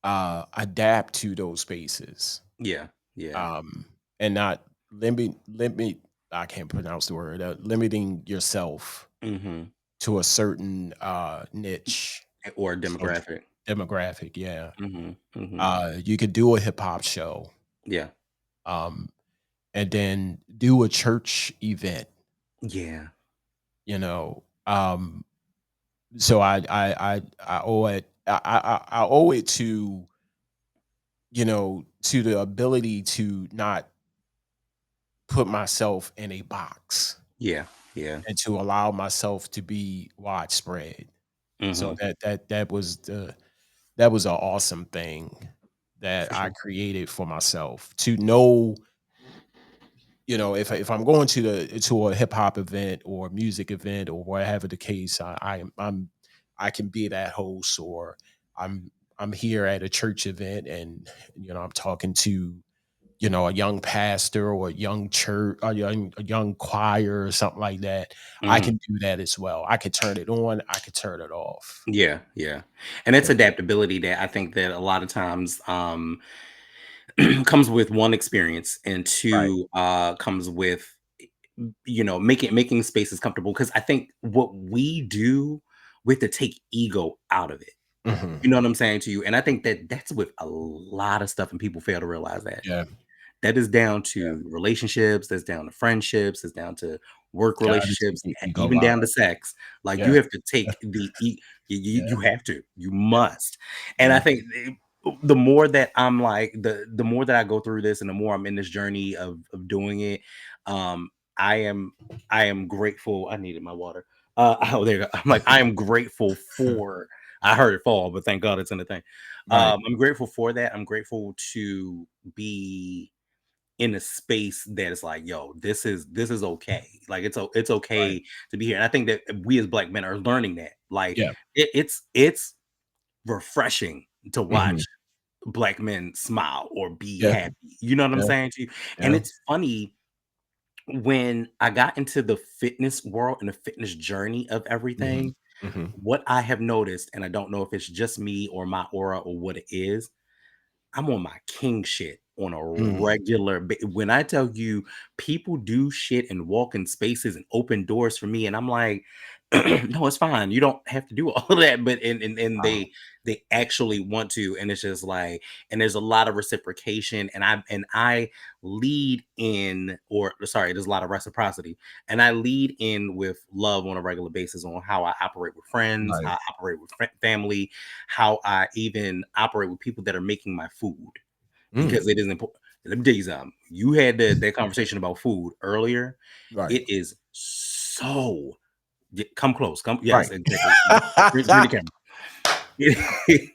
adapt to those spaces, Yeah. Yeah. um, and not limit. I can't pronounce the word. Limiting yourself Mhm. to a certain niche Or or demographic. demographic. Yeah, Mhm. Mhm. you could do a hip hop show, Yeah. um, and then do a church event. Yeah. You know, so I owe it. I owe it to, to the ability to not put myself in a box Yeah. Yeah. and to allow myself to be widespread. So Mhm. that was an awesome thing that For I sure. created for myself to know, if I'm going to a hip hop event or music event or whatever the case, I can be that host, or I'm I'm here at a church event, and I'm talking to, a young pastor or a young church, a young choir or something like that. I Mhm. can do that as well. I could turn it on, I could turn it off. Yeah. Yeah. And it's Yeah. adaptability that I think that a lot of times, comes with one experience and Right. two, comes with, making spaces comfortable. Because I think what we do, we have to take ego out of it. Mhm. You know what I'm saying to you? And I think that that's with a lot of stuff, and people fail to realize that. Yeah. That is down Yeah. to relationships, that's down to friendships, that's down to work Gotta take relationships, the ego even out down of to sex. Like, you it. have to take the you Yeah. have to. You Yeah. must. And I Yeah. think the more that I'm like the more that I go through this and the more I'm in this journey of doing it, um, I am I am grateful. I needed my water. Oh, there you go. I'm like, I am grateful for I heard it fall, but thank God it's in the thing. Right. I'm grateful for that. I'm grateful to be in a space that is like, yo, this is okay. Like it's Right. okay to be here. And I think that we as black men are learning that. Like Yeah. it's refreshing to Mhm. watch black men smile or be Yeah. happy. You know what I'm Yeah. saying to you? And Yeah. it's funny when I got into the fitness world and the fitness journey of Mhm. everything, Mhm. what I have noticed, and I don't know if it's just me or my aura or what it is, I'm on my king shit on a Mm. regular when I tell you people do shit and walk in spaces and open doors for me, and I'm like, no, it's fine. You don't have to do all of that. But and Wow. they actually want to, and it's just like, and there's a lot of reciprocation, and I lead in, or sorry, there's a lot of reciprocity, and I lead in with love on a regular basis on how I operate with friends, how Right. I operate with family, how I even operate with people that are making my food, Mm. because it is important. Let me tell you something. You had that conversation about food earlier. Right. It is so come close. Come, yes, Right. exactly. Bring the camera. It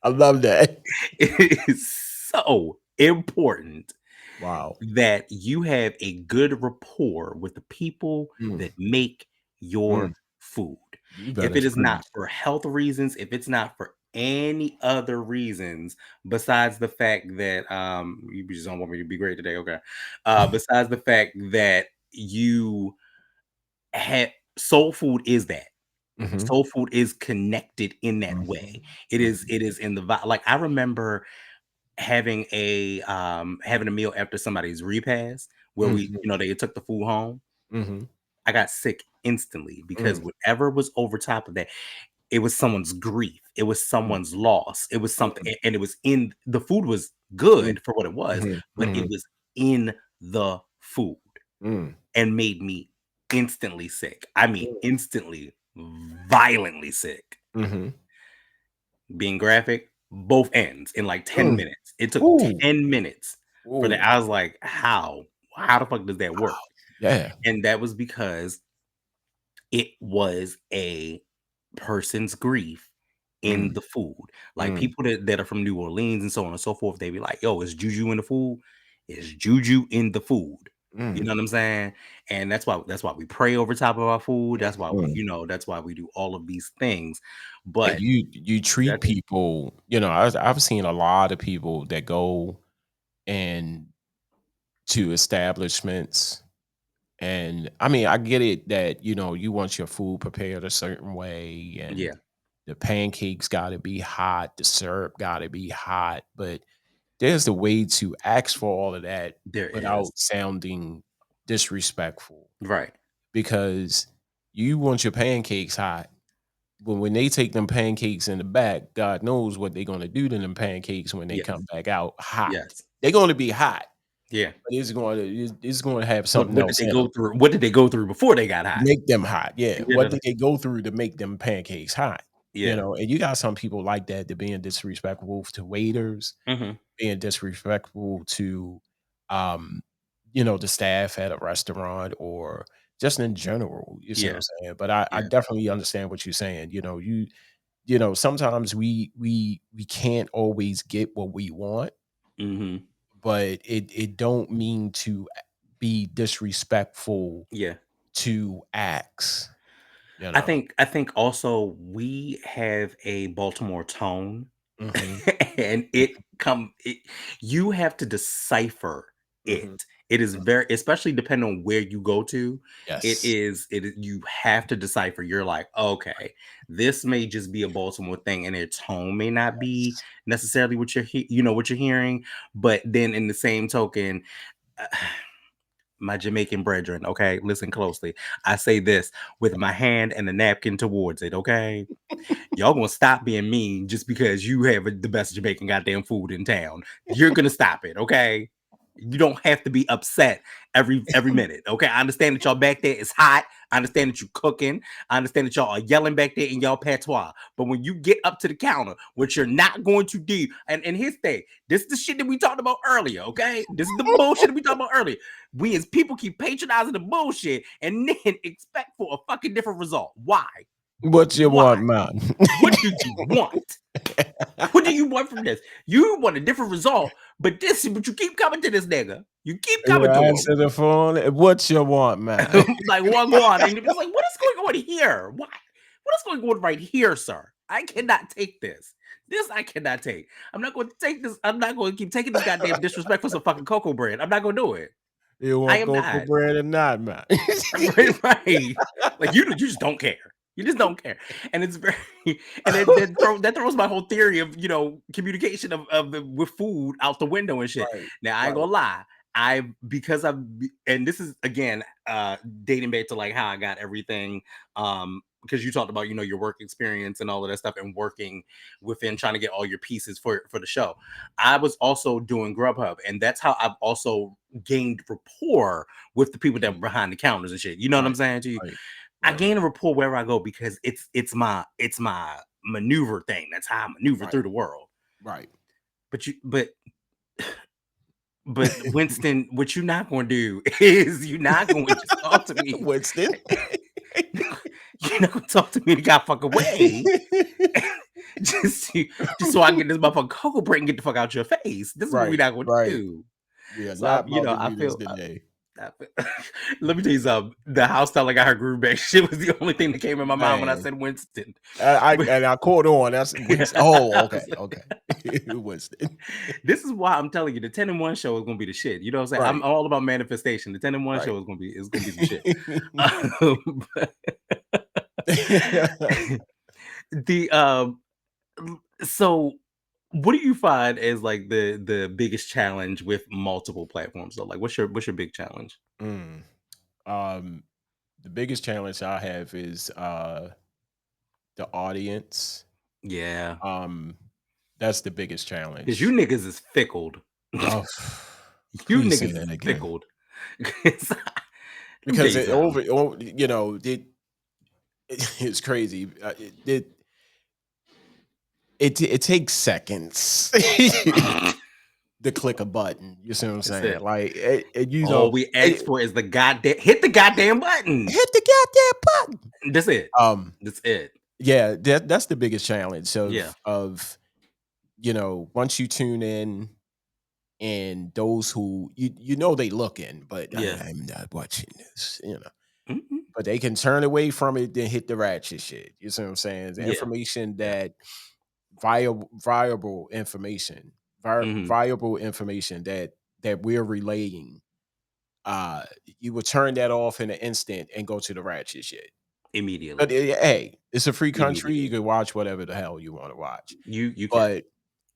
I love that. it is so important Wow. that you have a good rapport with the people Mm, that make mm. your food. You If better it is not preach. for health reasons, if it's not for any other reasons besides the fact that you just don't want me to be great today, okay? Besides the fact that you have soul food is that. Mhm, Soul food is connected in that mhm, way. It is mhm, it is in the like I remember having a meal after somebody's repast where we, mhm, they took the food home. mhm, I got sick instantly because mm, whatever was over top of that, it was someone's grief, it was mm, someone's loss, it was something, mm, and it was in the food was mm, good for what it was, mhm, but it mhm, was in the food mm, and made me instantly sick. I mean, mm, instantly, violently sick. mhm, Being graphic, both ends in like 10 mm. minutes. It took Ooh, 10 minutes for that. ooh, I was like, how? How the fuck does that work? yeah. And that was because it was a person's grief in Mm, the food. Like mm, people that are from New Orleans and so on and so forth, they be like, yo, is juju in the food? Is juju in the food? You mm, know what I'm saying? And that's why we pray over top of our food. That's why we, mm. that's why we do all of these things. And But you treat that's people, I've seen a lot of people that go and to establishments. And I mean, I get it that, you want your food prepared a certain way and yeah, the pancakes got to be hot, the syrup got to be hot, but there's a way to ask for all of that there without is. sounding disrespectful Right. because you want your pancakes hot. But when they take them pancakes in the back, God knows what they're going to do to them pancakes when they come Yes. back out hot. Yes. They're going to be hot, Yeah. but it's going to have But something what did else they in go them. through? What did they go through before they got hot? Make them hot, yeah. You What know? did they go through to make them pancakes hot? Yeah. And you got some people like that. They're being disrespectful to waiters, Mhm. being disrespectful to, um, the staff at a restaurant or just in general. You see what Yeah. I'm saying? But I Yeah. definitely understand what you're saying. Sometimes we can't always get what we want, Mhm. but it don't mean to be disrespectful Yeah. to acts, you I know. think I think also we have a Baltimore tone Mhm, and you have to decipher it. mhm, It is mhm. very, especially depending on where you go to. Yes. You have to decipher. You're like, okay, this may just be a Baltimore thing, and its tone may not be Yes. necessarily what what you're hearing. But then in the same token, uh, my Jamaican brethren, okay, listen closely. I say this with my hand and the napkin towards it, okay? Y'all gonna stop being mean just because you have the best Jamaican goddamn food in town. You're gonna stop it, okay? You don't have to be upset every minute, okay? I understand that y'all back there is hot. I understand that you're cooking. I understand that y'all are yelling back there in y'all patois. But when you get up to the counter, what you're not going to do, and here's the thing, this is the shit that we talked about earlier, okay? This is the bullshit that we talked about earlier. We as people keep patronizing the bullshit and then expect for a fucking different result. Why? What you Why? want, man? What do you want? What do you want from this? You want a different result, but you keep coming to this nigga. You keep You coming to answer the phone. What you want, man? him. Like, what go on? And it's like, what is going on here? What is going on right here, sir? I cannot take this. This I cannot take. I'm not going to take this. I'm not going to keep taking this goddamn disrespect for some fucking cocoa bread. I'm not going to do it. You I want am cocoa not. bread or not, man? Right, right. Like you just don't care. You just don't care, and it's very, and that throws my whole theory of communication with food out the window and shit. Right, Now I ain't right. gonna lie, and this is again dating back to like how I got everything, because you talked about your work experience and all of that stuff and working within trying to get all your pieces for the show. I was also doing Grubhub, and that's how I've also gained rapport with the people that were Mhm. behind the counters and shit. You know what I'm Right, saying to you? right, I right, gain a rapport wherever I go because it's my maneuver thing. That's how I maneuver right, through the world. right. But Winston, what you're not going to do is you're not going to just talk to me. Winston. You're not going to talk to me the god fucking way just to, just so I can get this motherfucking cocoa break and get the fuck out your face. This is what we're Right, not going to right. do. We are So I, not you about know, to I do this feel. today. Let me tell you something. The house felt like I heard groove back. Shit was the only thing that came in my mind when I Man. said Winston. I caught on. That's Winston. Oh, okay, okay. Winston. This is why I'm telling you, the 10 and 1 show is gonna be the shit. You know what I'm saying? I'm Right, all about manifestation. The 10 and 1 right. show is gonna be some shit. But the so what do you find as like the biggest challenge with multiple platforms though? Like what's your big challenge? Mm. Um, the biggest challenge I have is the audience. Yeah. Um, that's the biggest Because you challenge. niggas is fickled. Oh, You please say niggas is that again. fickled. 'Cause let me tell Because you something. it's crazy. It takes seconds to click a button. You see what I'm That's saying? it. Like, All we ask for is hit the goddamn button. hit the goddamn button. That's it. Um, That's it. yeah, that's the biggest challenge Yeah. of once you tune in and those who they looking, but Yeah. I'm not watching this. Mhm. But they can turn away from it, then hit the ratchet shit. You see what I'm saying? The Yeah. information Yeah. that viable information, Mhm. viable information that we're relaying. Uh, you would turn that off in an instant and go to the ratchet shit. But Immediately. hey, it's a free country. You Immediately. can watch whatever the hell you want to watch. You can. But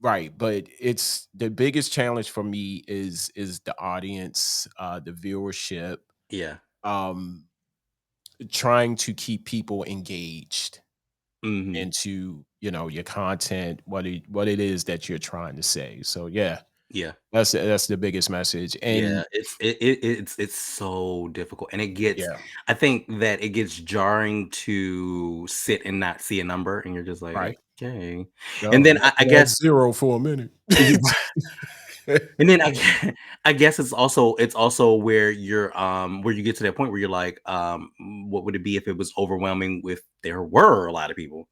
right, but it's the biggest challenge for me is the audience, the viewership, Yeah. um, trying to keep people engaged Mhm. into your content, what it is that you're trying to say. So yeah, Yeah. that's the biggest message. Yeah, And it's so difficult, and it gets. yeah, I think that it gets jarring to sit and not see a number, and you're just like, right. okay. And No, then I'm I looking at guess, zero for a minute. and then I guess it's also where where you get to that point where you're like, what would it be if it was overwhelming with there were a lot of people?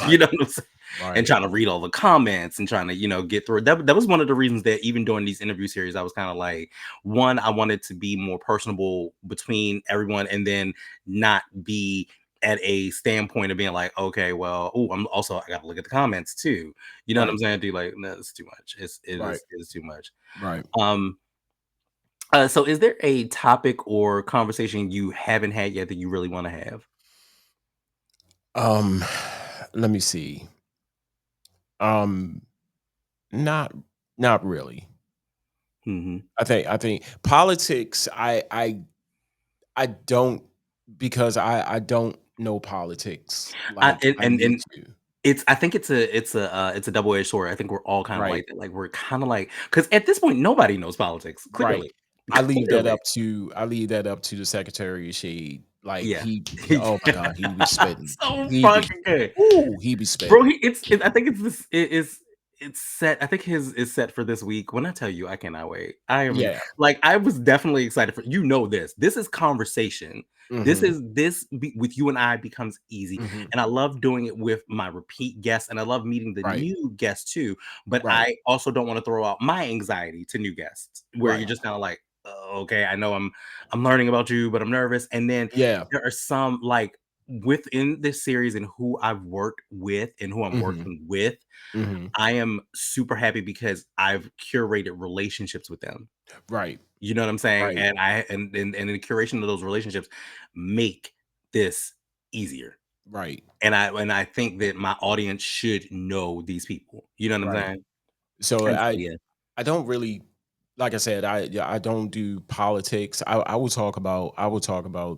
You know Right, what I'm saying? And right, trying to read all the comments and trying to, get through it. That was one of the reasons that even during these interview series, I was kind of like, one, I wanted to be more personable between everyone and then not be at a standpoint of being like, okay, well, oh, I gotta look at the comments too. You know what I'm right, saying? Do like, no, it's too much. right, It is too much. right. Um, so is there a topic or conversation you haven't had yet that you really want to have? Um, let me see. Um, not not really. Hmm. I think politics. I don't because I don't know politics I like I need and to. I think it's a double-edged sword. I think we're all kind of Right, like that. Like we're kind of like because at this point nobody knows politics. right. Clearly, I leave that clearly, up to I leave that up to the Secretary of Shade. Like yeah. oh my god, he be spitting. So He be fucking good, he be bro. spitting. I think it's this. It's set. I think his is set for this week. When I tell you, I cannot wait. I am Yeah. like I was definitely excited for this. This is conversation. Mhm. With you and I becomes easy. Mhm. And I love doing it with my repeat guests and I love meeting the Right. new guests too. But Right. I also don't want to throw out my anxiety to new guests where Right. you're just kind of like, "Oh, okay, I know I'm learning about you, but I'm nervous." And then Yeah. there are some like within this series and who I've worked with and who I'm Mhm. working with, Mhm. I am super happy because I've curated relationships with them. Right. You know what I'm saying? Right. And the curation of those relationships make this easier. Right. And I think that my audience should know these people. You know what I'm Right. saying? So And so yeah. I don't really like I said, I don't do politics. I will talk about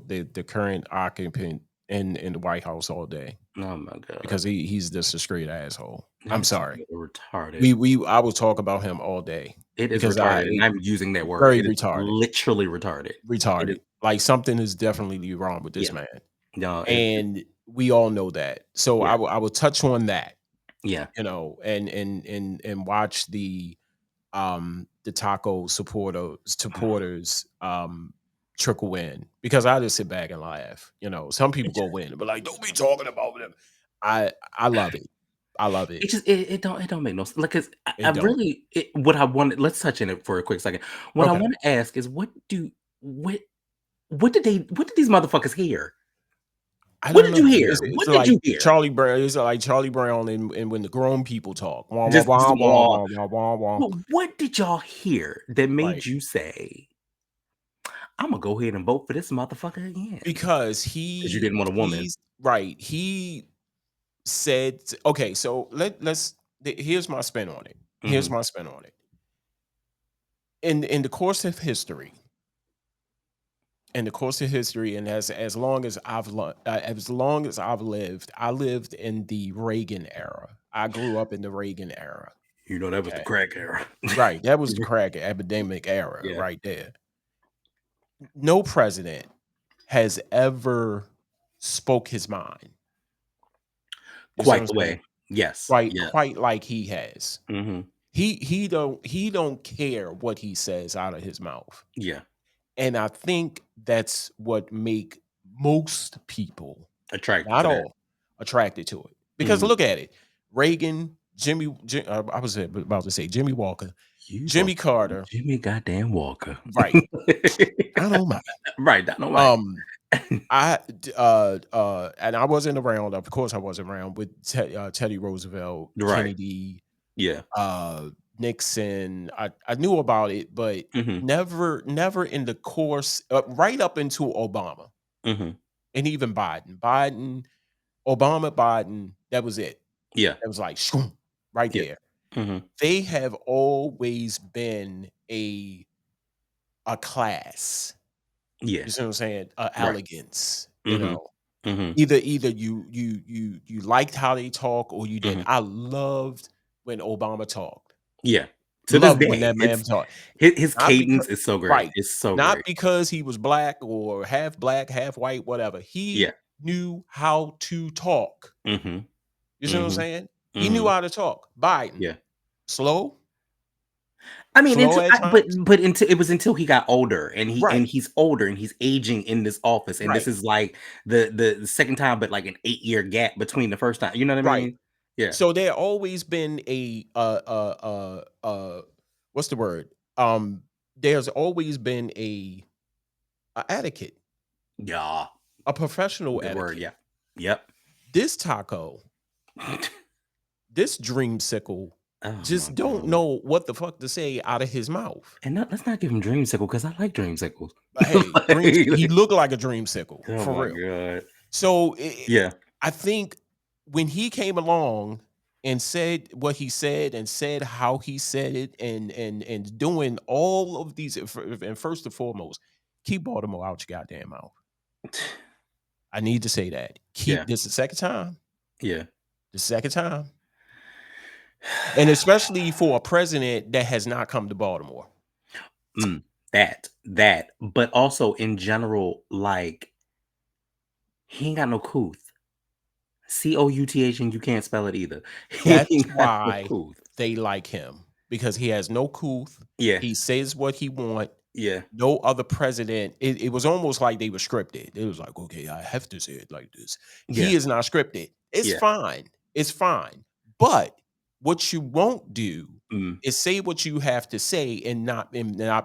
the current occupant in the White House all day Oh my god. because he's just a straight asshole. I'm That sorry. is retarded. We I will talk about him all day It is because retarded, and I'm using that word. very It is retarded. literally retarded. It is Retarded. Like something is definitely wrong with this yeah. man. No, it's And we all know that. So yeah. I will touch on that, Yeah. and watch the taco supporters trickle in because I just sit back and laugh. Some people go in but like don't be talking about them. I love it. I love it. It don't make no sense. Like, 'cause I It don't. really what I wanted. Let's touch in it for a quick second. What I Okay. want to ask is, what what did these motherfuckers hear? I What don't did you know. hear? It's What did like you hear? Charlie Brown. It's like Charlie Brown and when the grown people talk. Wah, wah, Just wah, wah, raw. wah, wah, wah, wah. But what did y'all hear that Right. made you say, "I'm gonna go ahead and vote for this motherfucker again"? Because Because you didn't want a woman. he's right. He said, okay, so here's my spin on it. Here's Mhm. my spin on it. In the course of history, and as long as as long as I've lived, I lived in the Reagan era. I grew up in the Reagan era. You know that was the Okay. crack era. Right. That was the crack epidemic era Yeah. right there. No president has ever spoke his mind. You see what Quite I'm the saying? way. Yes. Quite Yeah. quite like he has. Mhm. He don't care what he says out of his mouth. Yeah. And I think that's what make most people, Attracted not to that. all, attracted to it. Because Mhm. look at it. Reagan, I was about to say Jimmy Walker, You gonna Jimmy Carter, Jimmy goddamn Walker. right. I don't mind. Right, I know, right. Um, and I wasn't around. Of course, I wasn't around with Teddy Roosevelt, Right. Kennedy, Yeah. Nixon. I knew about it, but Mhm. never in the course right up into Obama Mhm. and even Obama, Biden. That was it. Yeah. That was like shoo, right Yeah. there. Mhm. They have always been a class. Yeah. You see what I'm saying? Right. Elegance. Mhm. Mhm. Either you liked how they talk or you didn't. Mhm. I loved when Obama talked. Yeah. To this Loved when day, that man it's talked. his Not because cadence is so great. right. It's so Not great. because he was black, half white, whatever. Yeah. He knew how to talk. Mhm. You see what I'm Mhm. saying? He knew Mhm. how to talk. Biden, Yeah. slow, I mean, slow until at times. but until it was until he got older, and Right, he's older, and he's aging in this office, and this right, is like the second time, but like an 8-year gap between the first time. You know what I right. mean? Yeah. So there always been what's the word? Um, there's always been a etiquette, Yeah. a professional Good word. etiquette. Yeah. Yep. This taco, this dreamsicle, Oh my just don't god. know what the fuck to say out of his mouth. And let's not give him dreamsicle because I like dreamsicles. But hey, dreams. He looked like a dreamsicle Oh for my real. god. So Yeah. I think when he came along and said what he said and said how he said it and doing all of these and first and foremost, keep Baltimore out your goddamn mouth. I need to say that. Yeah. Keep this the second time. Yeah. The second time. And especially for a president that has not come to Baltimore. Mm, that, but also in general, like he ain't got no couth. Couth, and you can't spell it either. He That's ain't got no why couth. they like him because he has no couth. Yeah. He says what he want. Yeah. No other president. It was almost like they were scripted. It was like, okay, I have to say it like this. Yeah. He is not scripted. It's Yeah. fine. It's fine. But what you won't do Mm, is say what you have to say and not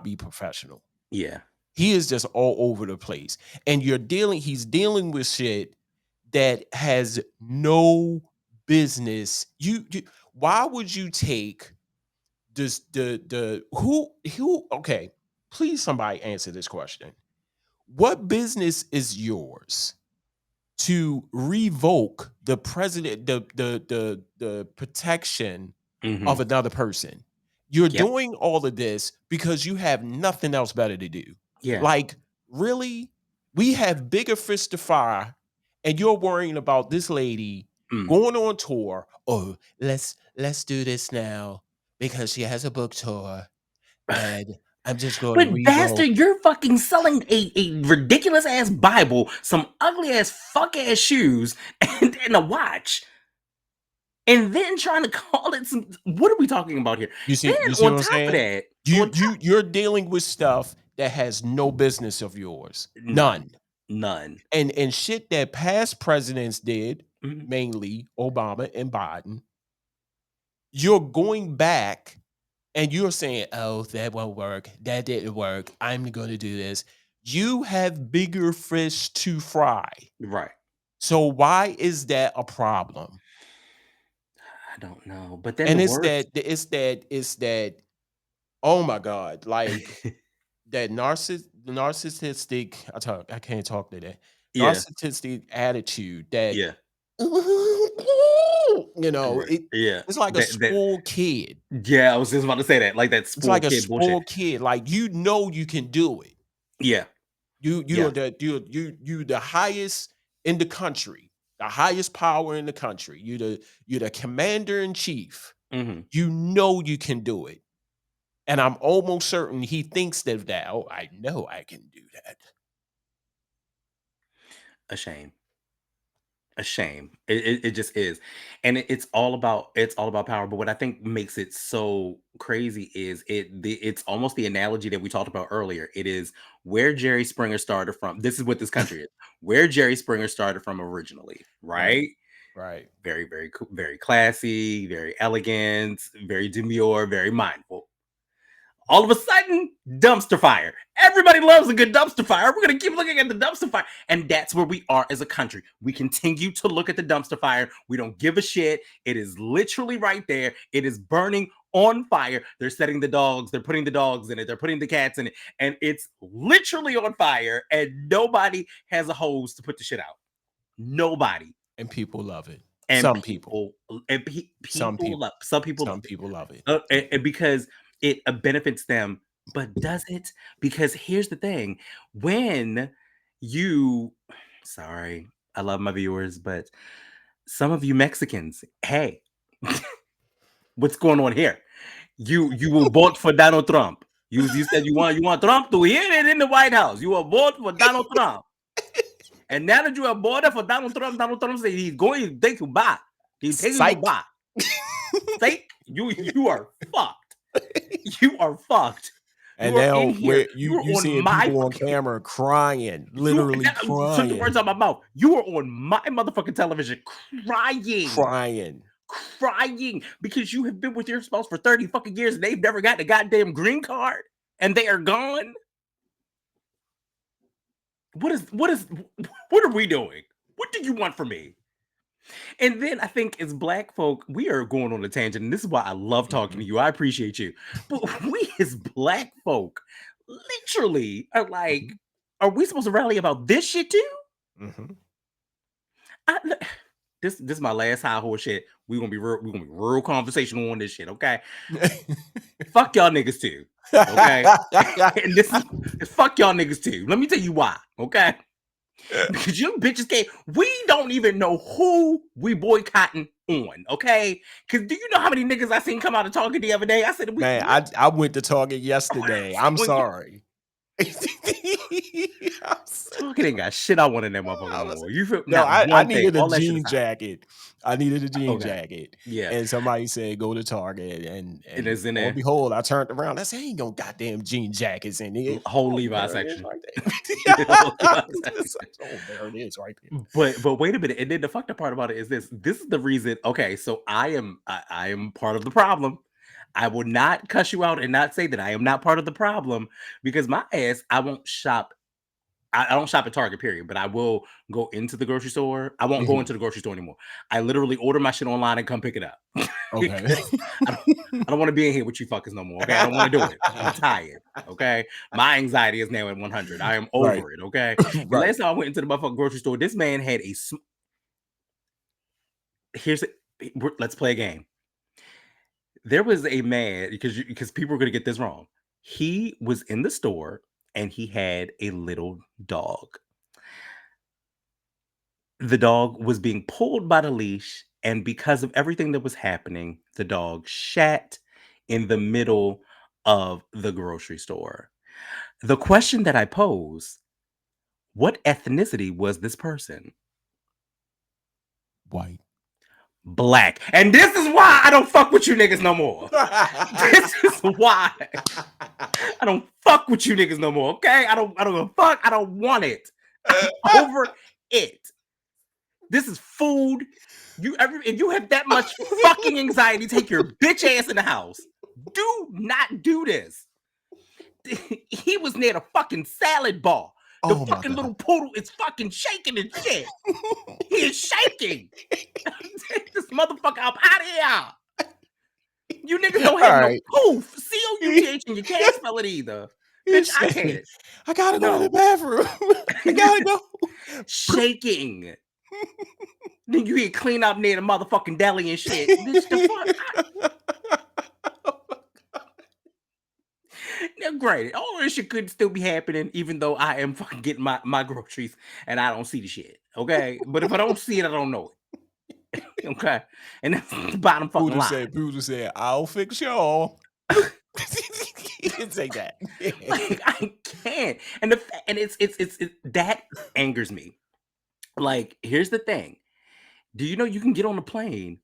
be professional. yeah. He is just all over the place. And he's dealing with shit that has no business. Why would you take this the who okay, please somebody answer this question. What business is yours to revoke the president the protection of Mhm. another person? You're Yep. doing all of this because you have nothing else better to do. Yeah. Like, really? We have bigger fish to fry, and you're worrying about this lady Mm. going on tour. Oh, let's do this now because she has a book tour, and I'm just going to But revoke. bastard, you're fucking selling a ridiculous ass Bible, some ugly ass fuck ass shoes, and a watch, and then trying to call it some. What are we talking about here? Then You see on what I'm top of saying? that, on top, You're dealing with stuff that has no business of yours. none, None. none. And shit that past presidents did, Mhm. mainly Obama and Biden. you're going back and you're saying, "Oh, that won't work. That didn't work. I'm going to do this." You have bigger fish to fry. Right. So why is that a problem? I don't know. But then the And worst. it's that oh my god, like that narcissistic I can't talk today. Yeah. Narcissistic attitude that Yeah. Right. it Yeah. it's like a That spoiled kid. yeah, I was just about to say that. Like that It's like spoiled a kid bullshit. spoiled kid. Like you know you can do it. Yeah. You Yeah. are you the highest in the country, the highest power in the country. You're the commander in chief. Hmm. You know you can do it. And I'm almost certain he thinks that, oh, I know I can do that. A shame. A shame. It just is, and it's all about power. But what I think makes it so crazy is it's almost the analogy that we talked about earlier. It is where Jerry Springer started from. This is what this country is. Where Jerry Springer started from originally, Right. right? Right. Very, very, very classy, very elegant, very demure, very mindful. All of a sudden, dumpster fire. Everybody loves a good dumpster fire. We're going to keep looking at the dumpster fire. And that's where we are as a country. We continue to look at the dumpster fire. We don't give a shit. It is literally right there. It is burning on fire. They're setting the dogs. They're putting the dogs in it. They're putting the cats in it. And it's literally on fire. And nobody has a hose to put the shit out. Nobody. And people love it. And Some people. people, and Some people people. love, some people Some love it. people love it. And because it benefits them, but does it? Because here's the thing: when you, sorry, I love my viewers, but some of you Mexicans, hey, what's going on here? You will vote for Donald Trump. You said you want Trump to hear it in the White House. You will vote for Donald Trump, and now that you have voted for Donald Trump said he's going to take you back. He's taking you Psych. back. Say you are fucked. You are fucked. And You are in now here. you You are on seeing my people on fucking. camera crying, literally Took the words crying, out of my mouth. You are on my motherfucking television crying, crying. crying because you have been with your spouse for 30 fucking years and they've never gotten a goddamn green card and they are gone. What are we doing? What do you want from me? And then I think as black folk, we are going on a tangent, and this is why I love talking to Mhm. you. I appreciate you. But we as black folk literally are like, Mhm. are we supposed to rally about this shit too? Mhm. This is my last high horse shit. We're gonna be real conversational on this shit, okay? Fuck y'all niggas too. Okay. And this is fuck y'all niggas too. Let me tell you why, okay? Because you bitches can't. We don't even know who we boycotting on, okay? Because do you know how many niggas I seen come out of Target the other day? I said, Man, I went to Target yesterday. I'm sorry. Target ain't got shit I want in that motherfucker I no was more. You feel no, not I one thing. needed a All that shit jean aside. jacket. I needed a jean Okay. jacket. Yeah. And somebody said go to Target And and it's in lo and there. behold, I turned around. I said, ain't no goddamn jean jackets in there. Whole Oh, Levi there it is section. right Whole there. Levi section. Oh, there it is right there. But wait a minute. And then the fucked up part about it is this. This is the reason. Okay, so I am part of the problem. I will not cuss you out and not say that I am not part of the problem because my ass, I won't shop. I don't shop at Target, period, but I will go into the grocery store. I won't go Mhm. into the grocery store anymore. I literally order my shit online and come pick it up. Okay. Because I don't want to be in here with you fuckers no more. Okay. I don't want to do it. I'm tired. Okay. My anxiety is now at 100. I am Right. over it. Okay. And Right. last time I went into the motherfucking grocery store, this man had here's let's play a game. There was a man because people are going to get this wrong. He was in the store and he had a little dog. The dog was being pulled by the leash, and because of everything that was happening, the dog shat in the middle of the grocery store. The question that I pose, what ethnicity was this person? White. Black. And this is why I don't fuck with you niggas no more. This is why I don't fuck with you niggas no more. Okay? I don't give a fuck. I don't want it. I'm over it. This is food If you have that much fucking anxiety, take your bitch ass in the house. Do not do this. He was near the fucking salad bar. The Oh my fucking God. little poodle is fucking shaking and shit. He is shaking. Take this motherfucker up out of here. You niggas don't have no poof. C-O-U-T-H in your can't spell it either. Bitch, I can't. I gotta go to the bathroom. I gotta go. Shaking. Then you get clean up near the motherfucking deli and shit. Bitch, the fuck? Now, granted, all this shit could still be happening, even though I am fucking getting my groceries and I don't see the shit. Okay, but if I don't see it, I don't know it. Okay, and that's the bottom fucking line. People said, "I'll fix y'all." He didn't say that. Like, I can't, and it's that angers me. Like, here's the thing: do you know you can get on a plane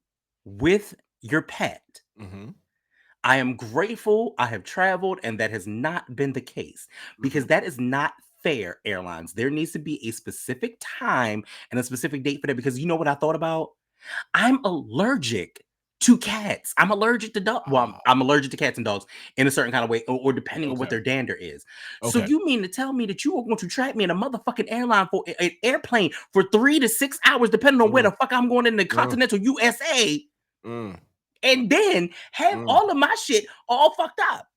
with your pet? Mm-hmm. I am grateful I have traveled and that has not been the case, because that is not fair, airlines. There needs to be a specific time and a specific date for that, because you know what I thought about? I'm allergic to cats. I'm allergic to dogs. Well, I'm allergic to cats and dogs in a certain kind of way, or depending on what their dander is. So you mean to tell me that you are going to trap me in a motherfucking airplane for 3 to 6 hours, depending on where the fuck I'm going in the continental USA? And then have all of my shit all fucked up.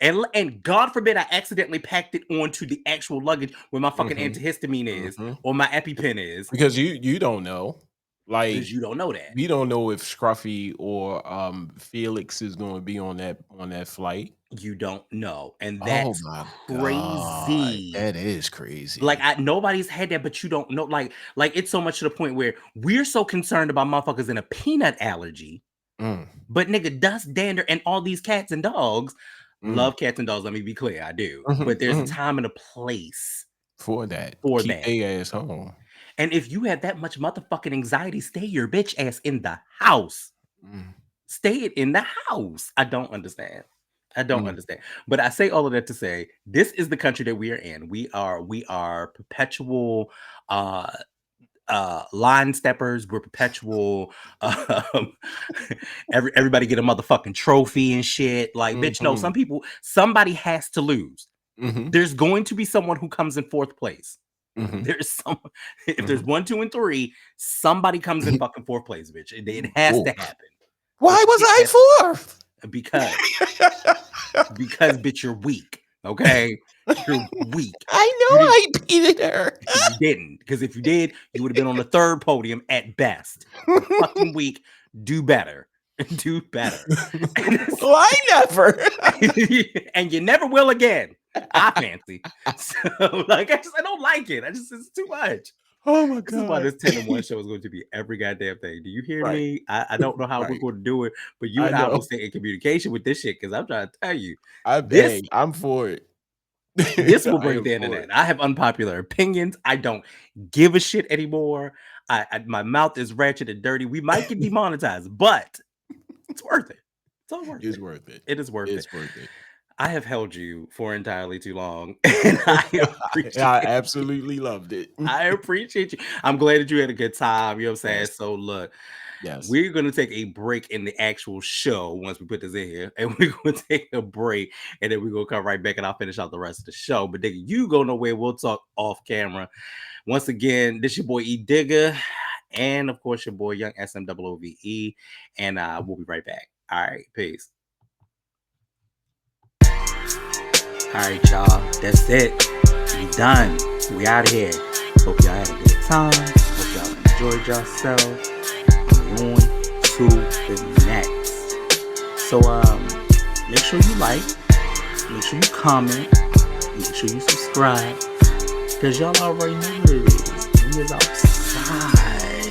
And God forbid I accidentally packed it onto the actual luggage where my fucking antihistamine is or my EpiPen is. Because you don't know. Like, because you don't know that. You don't know if Scruffy or Felix is going to be on that flight. You don't know. And that's crazy. God, that is crazy. Like, nobody's had that, but you don't know. Like it's so much to the point where we're so concerned about motherfuckers in a peanut allergy. But nigga, dust, dander, and all these cats and dogs. Love cats and dogs, let me be clear, I do. But there's a time and a place for that. Keep their ass home. And if you have that much motherfucking anxiety, stay your bitch ass in the house. Stay it in the house. I don't understand. Understand. But I say all of that to say, this is the country that we are in. We are perpetual line steppers. We're perpetual everybody get a motherfucking trophy and shit. Like, bitch, no, somebody has to lose. There's going to be someone who comes in fourth place. There's someone, if there's 1, 2, and 3, somebody comes in fucking fourth place, bitch. It has to happen. Why was I fourth? Because bitch, you're weak. Okay, you're weak. I know I beat her. You didn't, because if you did, you would have been on the 3rd podium at best. You're fucking weak. Do better. Do better. Well, I never. And you never will again. I fancy. So, like, I don't like it. It's too much. Oh my God. This is why this 10 in 1 show is going to be every goddamn thing. Do you hear me? I don't know how we're going to do it, but you and I will stay in communication with this shit, because I'm trying to tell you. I'm for it. This will break the internet. I have unpopular opinions. I don't give a shit anymore. My mouth is ratchet and dirty. We might get demonetized, but it's worth it. It's all worth it. It's worth it. It is worth it. It's worth it. I have held you for entirely too long, and I absolutely loved it. I appreciate you. I'm glad that you had a good time. You know what I'm saying? Yes. So look, we're going to take a break in the actual show once we put this in here, and we're going to take a break, and then we're going to come right back, and I'll finish out the rest of the show. But nigga, you go nowhere. We'll talk off camera. Once again, this your boy Edigga, and of course your boy Young SMOOVE, and we'll be right back. All right, peace. All right, y'all. That's it. We done. We out of here. Hope y'all had a good time. Hope y'all enjoyed yourselves. On to the next. So make sure you like, make sure you comment, make sure you subscribe, because y'all already know what it is. We is outside,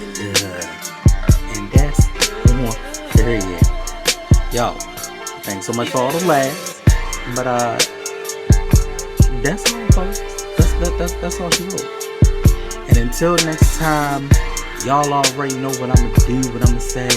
and that's more. Period. Yo, thanks so much for all the laughs, but that's all, folks. That's all she wrote. And until next time, y'all already know what I'm gonna do, what I'm gonna say.